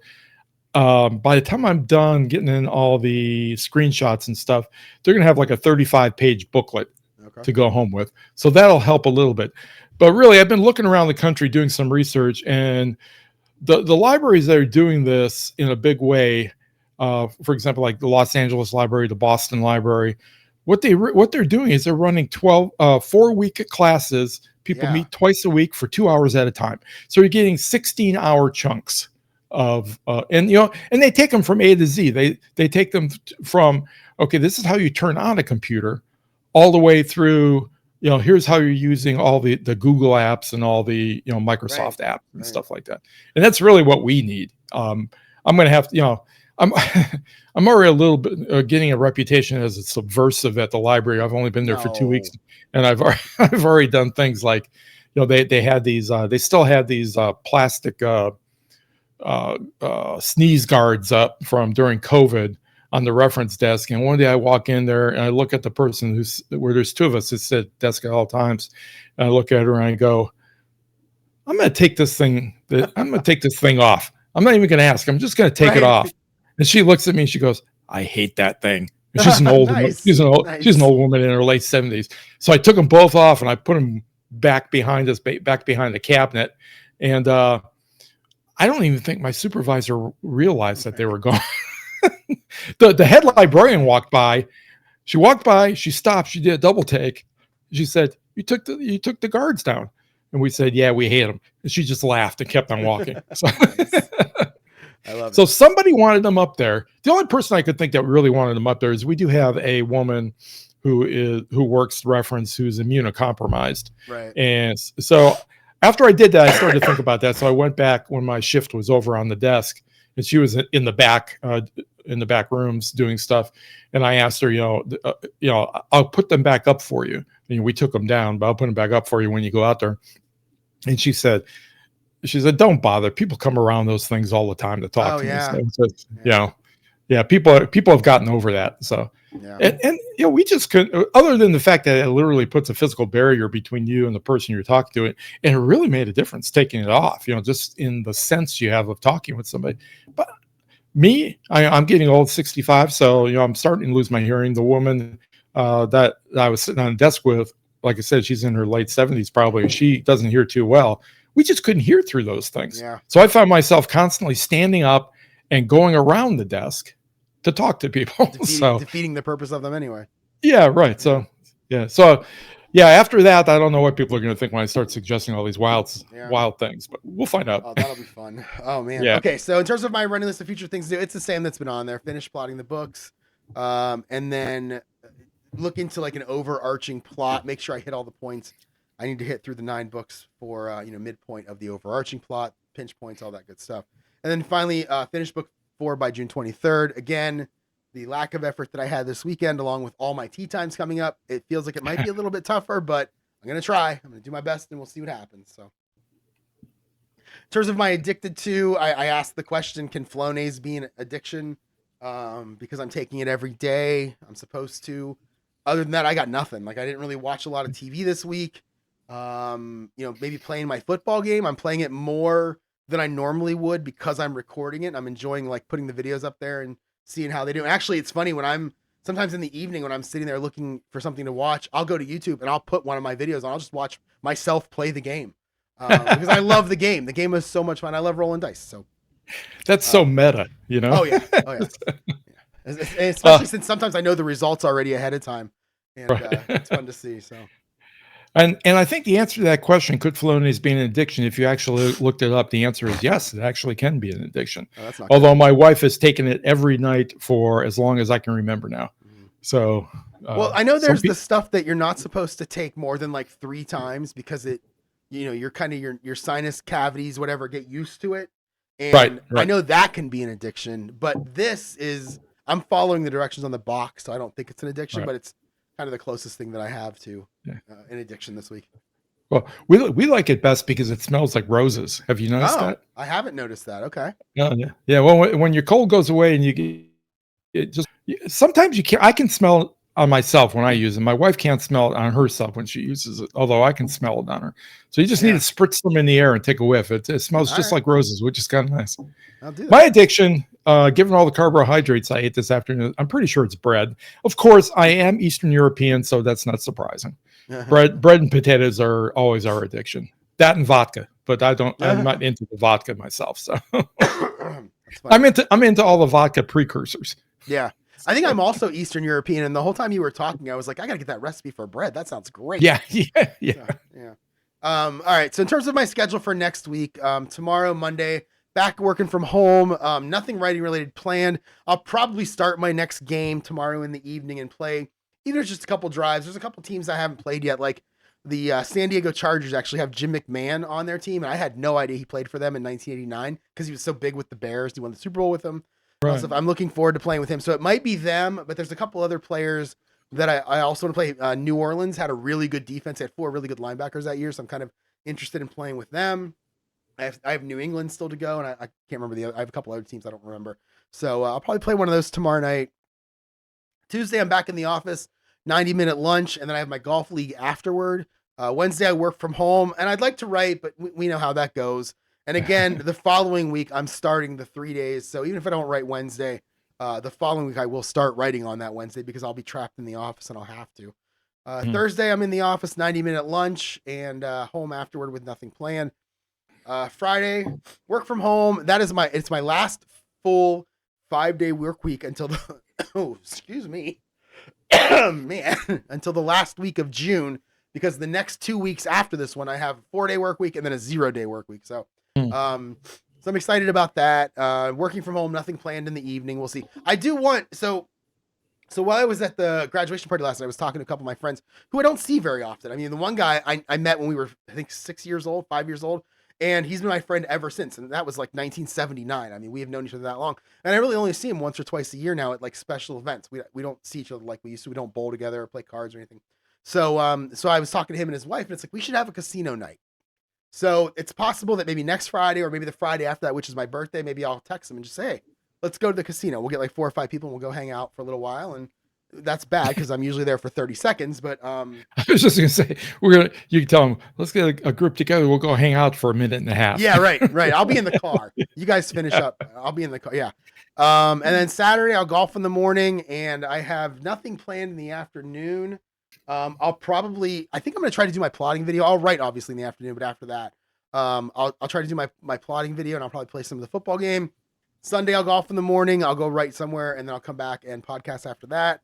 By the time I'm done getting in all the screenshots and stuff, they're going to have like a 35-page booklet to go home with. So that'll help a little bit. But really, I've been looking around the country doing some research, and the libraries that are doing this in a big way, for example, like the Los Angeles Library, the Boston Library, what they're doing is they're running 4-week classes. People meet twice a week for 2 hours at a time. So you're getting 16-hour chunks of, and they take them from A to Z. They take them from, okay, this is how you turn on a computer, all the way through, here's how you're using all the Google apps and all the, Microsoft apps and stuff like that. And that's really what we need. I'm going to have to, I'm already a little bit getting a reputation as a subversive at the library. I've only been there for 2 weeks, and I've already done things like, they had these, they still had these plastic sneeze guards up from during COVID on the reference desk. And one day I walk in there and I look at the person where there's two of us that sit at the desk at all times, and I look at her and I go, I'm going to take this thing off. I'm not even going to ask. I'm just going to take it off. And she looks at me and she goes, I hate that thing. And she's an old she's an old woman in her late 70s. So I took them both off and I put them back behind the cabinet. And I don't even think my supervisor realized that they were gone. The head librarian walked by. She walked by, she stopped, she did a double take. She said, you took the guards down. And we said, yeah, we hate them. And she just laughed and kept on walking. So I love it. So somebody wanted them up there. The only person I could think that really wanted them up there is we do have a woman who works reference who's immunocompromised. Right. And so after I did that, I started to think about that. So I went back when my shift was over on the desk, and she was in the back rooms doing stuff. And I asked her, I'll put them back up for you. And we took them down, but I'll put them back up for you when you go out there. And she said, don't bother. People come around those things all the time to talk to me. So, people have gotten over that. So, and we just couldn't, other than the fact that it literally puts a physical barrier between you and the person you're talking to, and it really made a difference taking it off, just in the sense you have of talking with somebody. But me, I'm getting old, 65. So, I'm starting to lose my hearing. The woman that I was sitting on a desk with, like I said, she's in her late 70s probably. She doesn't hear too well. We just couldn't hear through those things. Yeah. So I found myself constantly standing up and going around the desk to talk to people. Defeating the purpose of them anyway. Yeah, right. So, after that, I don't know what people are going to think when I start suggesting all these wild things, but we'll find out. Oh, that'll be fun. Oh, man. Yeah. Okay, so in terms of my running list of future things to do, it's the same that's been on there. Finish plotting the books, and then look into like an overarching plot. Make sure I hit all the points I need to hit through the 9 books for, midpoint of the overarching plot, pinch points, all that good stuff. And then finally, finish book 4 by June 23rd. Again, the lack of effort that I had this weekend, along with all my tea times coming up, it feels like it might be a little bit tougher, but I'm going to try. I'm going to do my best and we'll see what happens. So in terms of my addicted to, I asked the question, can Flonase be an addiction? Because I'm taking it every day. I'm supposed to. Other than that, I got nothing. Like I didn't really watch a lot of TV this week. Maybe playing my football game. I'm playing it more than I normally would because I'm recording it. I'm enjoying like putting the videos up there and seeing how they do. And actually, it's funny when I'm sometimes in the evening when I'm sitting there looking for something to watch, I'll go to YouTube and I'll put one of my videos on. I'll just watch myself play the game because I love the game. The game is so much fun. I love rolling dice. So that's so meta, Oh yeah. Especially since sometimes I know the results already ahead of time, and it's fun to see. So. And I think the answer to that question, could Flonase be an addiction? If you actually looked it up, the answer is yes, it actually can be an addiction. Although my wife has taken it every night for as long as I can remember now. So, well, I know there's the stuff that you're not supposed to take more than like 3 times because it, you're kind of your sinus cavities, whatever, get used to it. And right. I know that can be an addiction, but I'm following the directions on the box, so I don't think it's an addiction, but it's kind of the closest thing that I have to an addiction this week. Well, we like it best because it smells like roses. Have you noticed that? I haven't noticed that. Okay. Yeah. Well, when your cold goes away and sometimes you can't. I can smell it on myself when I use it. My wife can't smell it on herself when she uses it, although I can smell it on her. So you just need to spritz them in the air and take a whiff. It smells just like roses, which is kind of nice. I'll do that. My addiction given all the carbohydrates I ate this afternoon, I'm pretty sure it's bread. Of course, I am Eastern European, so that's not surprising. Bread and potatoes are always our addiction. That and vodka, but I'm not into the vodka myself. So I'm into all the vodka precursors. Yeah. I think I'm also Eastern European, and the whole time you were talking, I was like, I gotta get that recipe for bread. That sounds great. Yeah. So. All right. So in terms of my schedule for next week, tomorrow, Monday, back working from home. Nothing writing related planned. I'll probably start my next game tomorrow in the evening and play. Even if it's just a couple drives. There's a couple teams I haven't played yet, like the San Diego Chargers actually have Jim McMahon on their team, and I had no idea he played for them in 1989 because he was so big with the Bears. He won the Super Bowl with them. Right. So I'm looking forward to playing with him. So it might be them, but there's a couple other players that I also want to play. New Orleans had a really good defense. They had 4 really good linebackers that year, so I'm kind of interested in playing with them. I have New England still to go, and I can't remember the other. I have a couple other teams I don't remember. So I'll probably play one of those tomorrow night. Tuesday, I'm back in the office, 90-minute lunch, and then I have my golf league afterward. Wednesday, I work from home, and I'd like to write, but we know how that goes. And again, the following week, I'm starting the 3 days. So even if I don't write Wednesday, the following week, I will start writing on that Wednesday because I'll be trapped in the office and I'll have to. Thursday, I'm in the office, 90-minute lunch, and home afterward with nothing planned. Friday, work from home. It's my last full 5-day work week until the excuse me. Man, until the last week of June, because the next 2 weeks after this one, I have a 4-day work week and then a 0-day work week. So, so I'm excited about that. Working from home, nothing planned in the evening. We'll see. I do want, so while I was at the graduation party last night, I was talking to a couple of my friends who I don't see very often. I mean, the one guy I met when we were, I think 6 years old, 5 years old, and he's been my friend ever since. And that was like 1979. I mean, we have known each other that long. And I really only see him once or twice a year now at like special events. We don't see each other like we used to. We don't bowl together or play cards or anything. So I was talking to him and his wife, and it's like, we should have a casino night. So it's possible that maybe next Friday or maybe the Friday after that, which is my birthday, maybe I'll text him and just say, hey, let's go to the casino. We'll get like 4 or 5 people and we'll go hang out for a little while. And that's bad because I'm usually there for 30 seconds, but I was just gonna say you can tell them, let's get a group together, we'll go hang out for a minute and a half. Yeah, right. I'll be in the car. You guys finish up. I'll be in the car. Yeah. And then Saturday I'll golf in the morning, and I have nothing planned in the afternoon. I think I'm gonna try to do my plotting video. I'll write obviously in the afternoon, but after that, I'll try to do my plotting video, and I'll probably play some of the football game. Sunday I'll golf in the morning, I'll go write somewhere, and then I'll come back and podcast after that.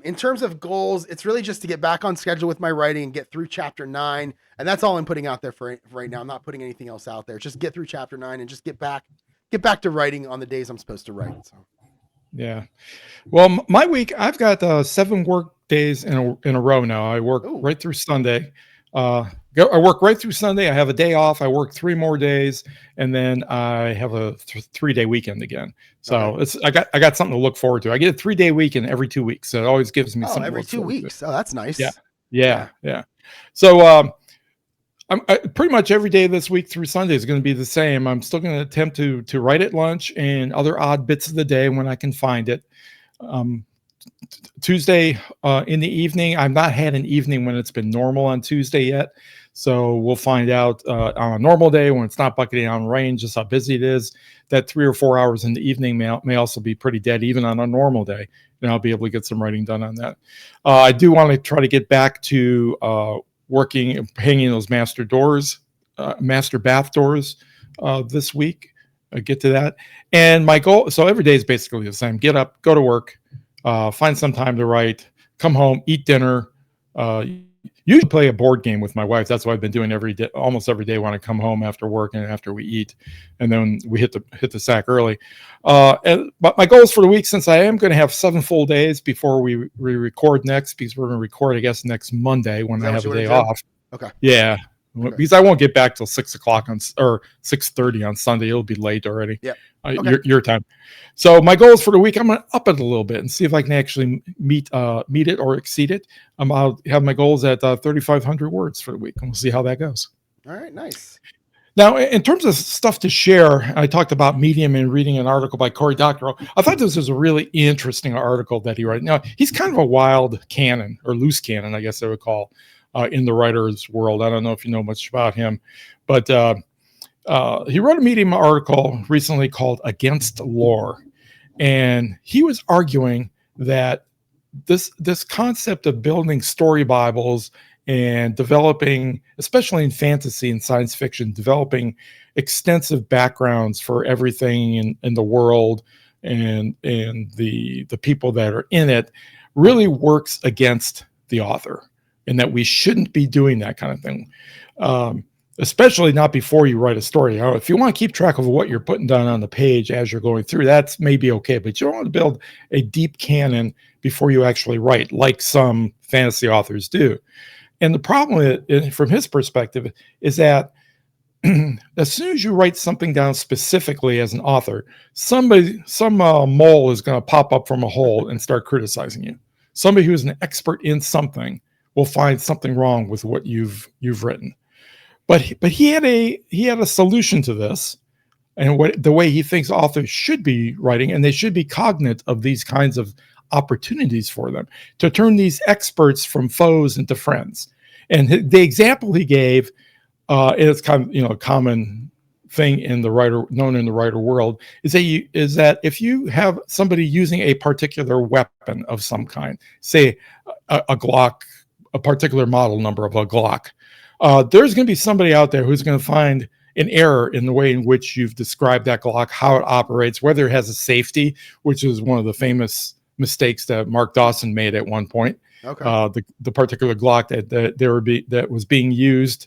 In terms of goals, it's really just to get back on schedule with my writing and get through chapter 9. And that's all I'm putting out there for right now. I'm not putting anything else out there. Just get through chapter 9 and just get back to writing on the days I'm supposed to write. So, yeah. Well, my week, I've got 7 work days in a row now. I work right through Sunday. I work right through Sunday. I have a day off. I work 3 more days, and then I have a 3-day weekend again. So I got something to look forward to. I get a 3-day weekend every 2 weeks. So it always gives me something every 2 weeks. Oh, that's nice. Yeah. So I pretty much every day this week through Sunday is going to be the same. I'm still going to attempt to write at lunch and other odd bits of the day when I can find it. Tuesday in the evening, I've not had an evening when it's been normal on Tuesday yet. So we'll find out on a normal day when it's not bucketing on rain, just how busy it is. That 3 or 4 hours in the evening may also be pretty dead, even on a normal day. And I'll be able to get some writing done on that. I do want to try to get back to working, hanging those master bath doors this week. Get to that. And my goal, so every day is basically the same. Get up, go to work, find some time to write, come home, eat dinner, usually play a board game with my wife. That's what I've been doing every day, almost every day when I come home after work and after we eat, and then we hit the sack early. But my goals for the week, since I am going to have 7 full days before we record next, because we're going to record, I guess, next Monday when I have a day off. Okay. Yeah. Okay. Because I won't get back till 6 o'clock or 6:30 on Sunday. It'll be late already. Yeah. Your time. So my goals for the week, I'm going to up it a little bit and see if I can actually meet it or exceed it. I'll have my goals at 3,500 words for the week, and we'll see how that goes. All right, nice. Now, in terms of stuff to share, I talked about Medium and reading an article by Cory Doctorow. I thought this was a really interesting article that he wrote. Now, he's kind of a wild cannon, or loose cannon, I guess I would call, in the writer's world. I don't know if you know much about him, but He wrote a Medium article recently called "Against Lore," and he was arguing that this concept of building story Bibles and developing, especially in fantasy and science fiction, developing extensive backgrounds for everything in the world and the people that are in it really works against the author, and that we shouldn't be doing that kind of thing. Especially not before you write a story. Now, if you want to keep track of what you're putting down on the page as you're going through, that's maybe okay, but you don't want to build a deep canon before you actually write, like some fantasy authors do. And the problem from his perspective is that as soon as you write something down specifically as an author, some mole is going to pop up from a hole and start criticizing you. Somebody who's an expert in something will find something wrong with what you've written. But he had a solution to this, and the way he thinks authors should be writing, and they should be cognizant of these kinds of opportunities for them to turn these experts from foes into friends. And the example he gave, is kind of a common thing in the writer world, is that if you have somebody using a particular weapon of some kind, say a Glock, a particular model number of a Glock. There's going to be somebody out there who's going to find an error in the way in which you've described that Glock, how it operates, whether it has a safety, which is one of the famous mistakes that Mark Dawson made at one point. Okay. The particular Glock that was being used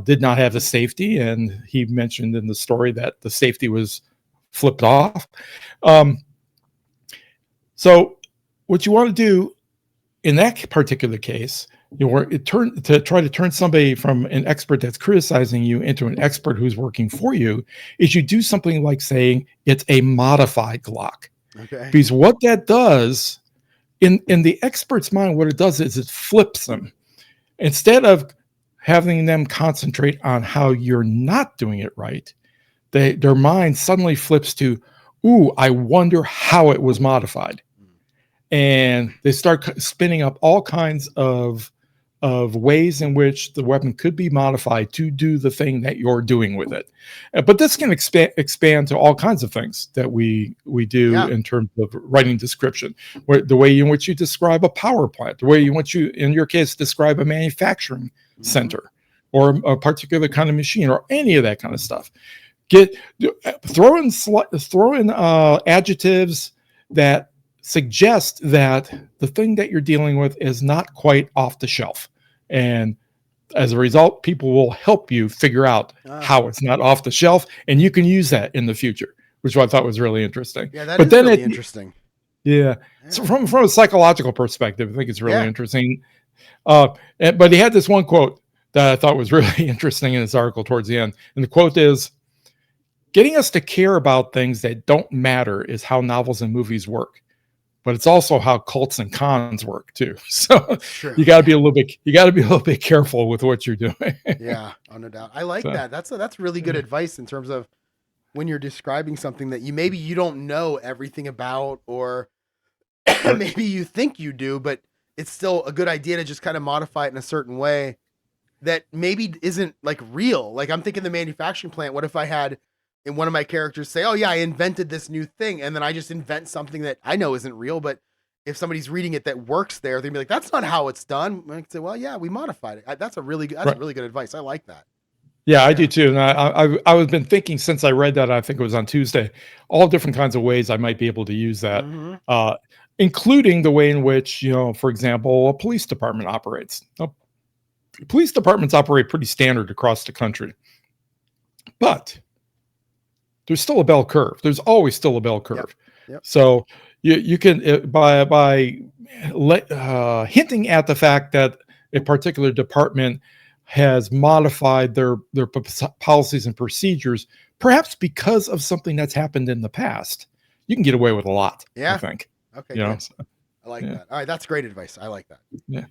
did not have the safety, and he mentioned in the story that the safety was flipped off. So what you want to do in that particular case, to try to turn somebody from an expert that's criticizing you into an expert who's working for you, is you do something like saying it's a modified Glock. Okay. Because what that does in the expert's mind, what it does is it flips them. Instead of having them concentrate on how you're not doing it right, their mind suddenly flips to, ooh, I wonder how it was modified. And they start spinning up all kinds of ways in which the weapon could be modified to do the thing that you're doing with it. But this can expand to all kinds of things that we do in terms of writing description, where the way in which you describe a power plant, the way in which you, in your case, describe a manufacturing center or a particular kind of machine or any of that kind of stuff. Throw in adjectives that suggest that the thing that you're dealing with is not quite off the shelf. And as a result, people will help you figure out how it's not off the shelf, and you can use that in the future, which I thought was really interesting. Yeah, that is really interesting. Yeah. So from a psychological perspective, I think it's really interesting. But he had this one quote that I thought was really interesting in this article towards the end. And the quote is, "Getting us to care about things that don't matter is how novels and movies work. But it's also how cults and cons work too. So you got to be a little bit careful with what you're doing." Yeah, no doubt. I like that. That's really good advice in terms of when you're describing something that you don't know everything about, or maybe you think you do, but it's still a good idea to just kind of modify it in a certain way that maybe isn't like real. Like I'm thinking the manufacturing plant. What if I had in one of my characters say, "Oh yeah, I invented this new thing," and then I just invent something that I know isn't real, but if somebody's reading it that works there, they'd be like, "That's not how it's done." I can say, "Well, yeah, we modified it." That's really good advice. I like that. Yeah, I do too. And I've been thinking since I read that, I think it was on Tuesday, all different kinds of ways I might be able to use that, including the way in which, for example, a police department operates. Police departments operate pretty standard across the country, but there's still a bell curve. There's always still a bell curve. Yep. So you can by hinting at the fact that a particular department has modified their policies and procedures, perhaps because of something that's happened in the past, you can get away with a lot. Yeah. I think. Okay. I like that. All right, that's great advice. I like that. Yeah.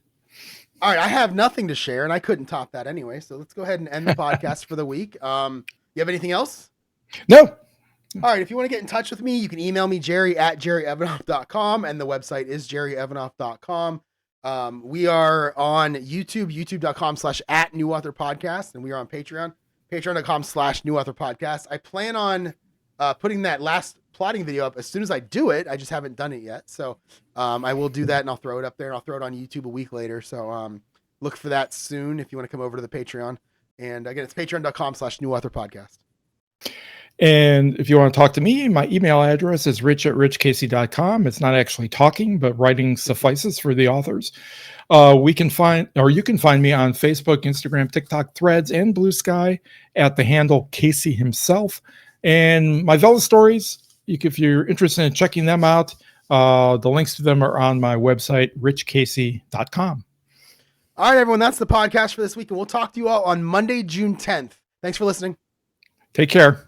All right, I have nothing to share, and I couldn't top that anyway. So let's go ahead and end the podcast for the week. You have anything else? No. All right. If you want to get in touch with me, you can email me, jerry@jerryevanoff.com. And the website is jerryevanoff.com. We are on YouTube, youtube.com/@newauthorpodcast. And we are on Patreon, Patreon.com/New Author Podcast. I plan on putting that last plotting video up as soon as I do it. I just haven't done it yet. So I will do that and I'll throw it up there and I'll throw it on YouTube a week later. So look for that soon if you want to come over to the Patreon. And again, it's patreon.com/New Author Podcast. And if you want to talk to me, my email address is rich@richcacy.com. It's not actually talking, but writing suffices for the authors. You can find me on Facebook, Instagram, TikTok, Threads, and Blue Sky at the handle Kacy himself. And my Vella stories, if you're interested in checking them out, the links to them are on my website, richcacy.com. All right, everyone, that's the podcast for this week. And we'll talk to you all on Monday, June 10th. Thanks for listening. Take care.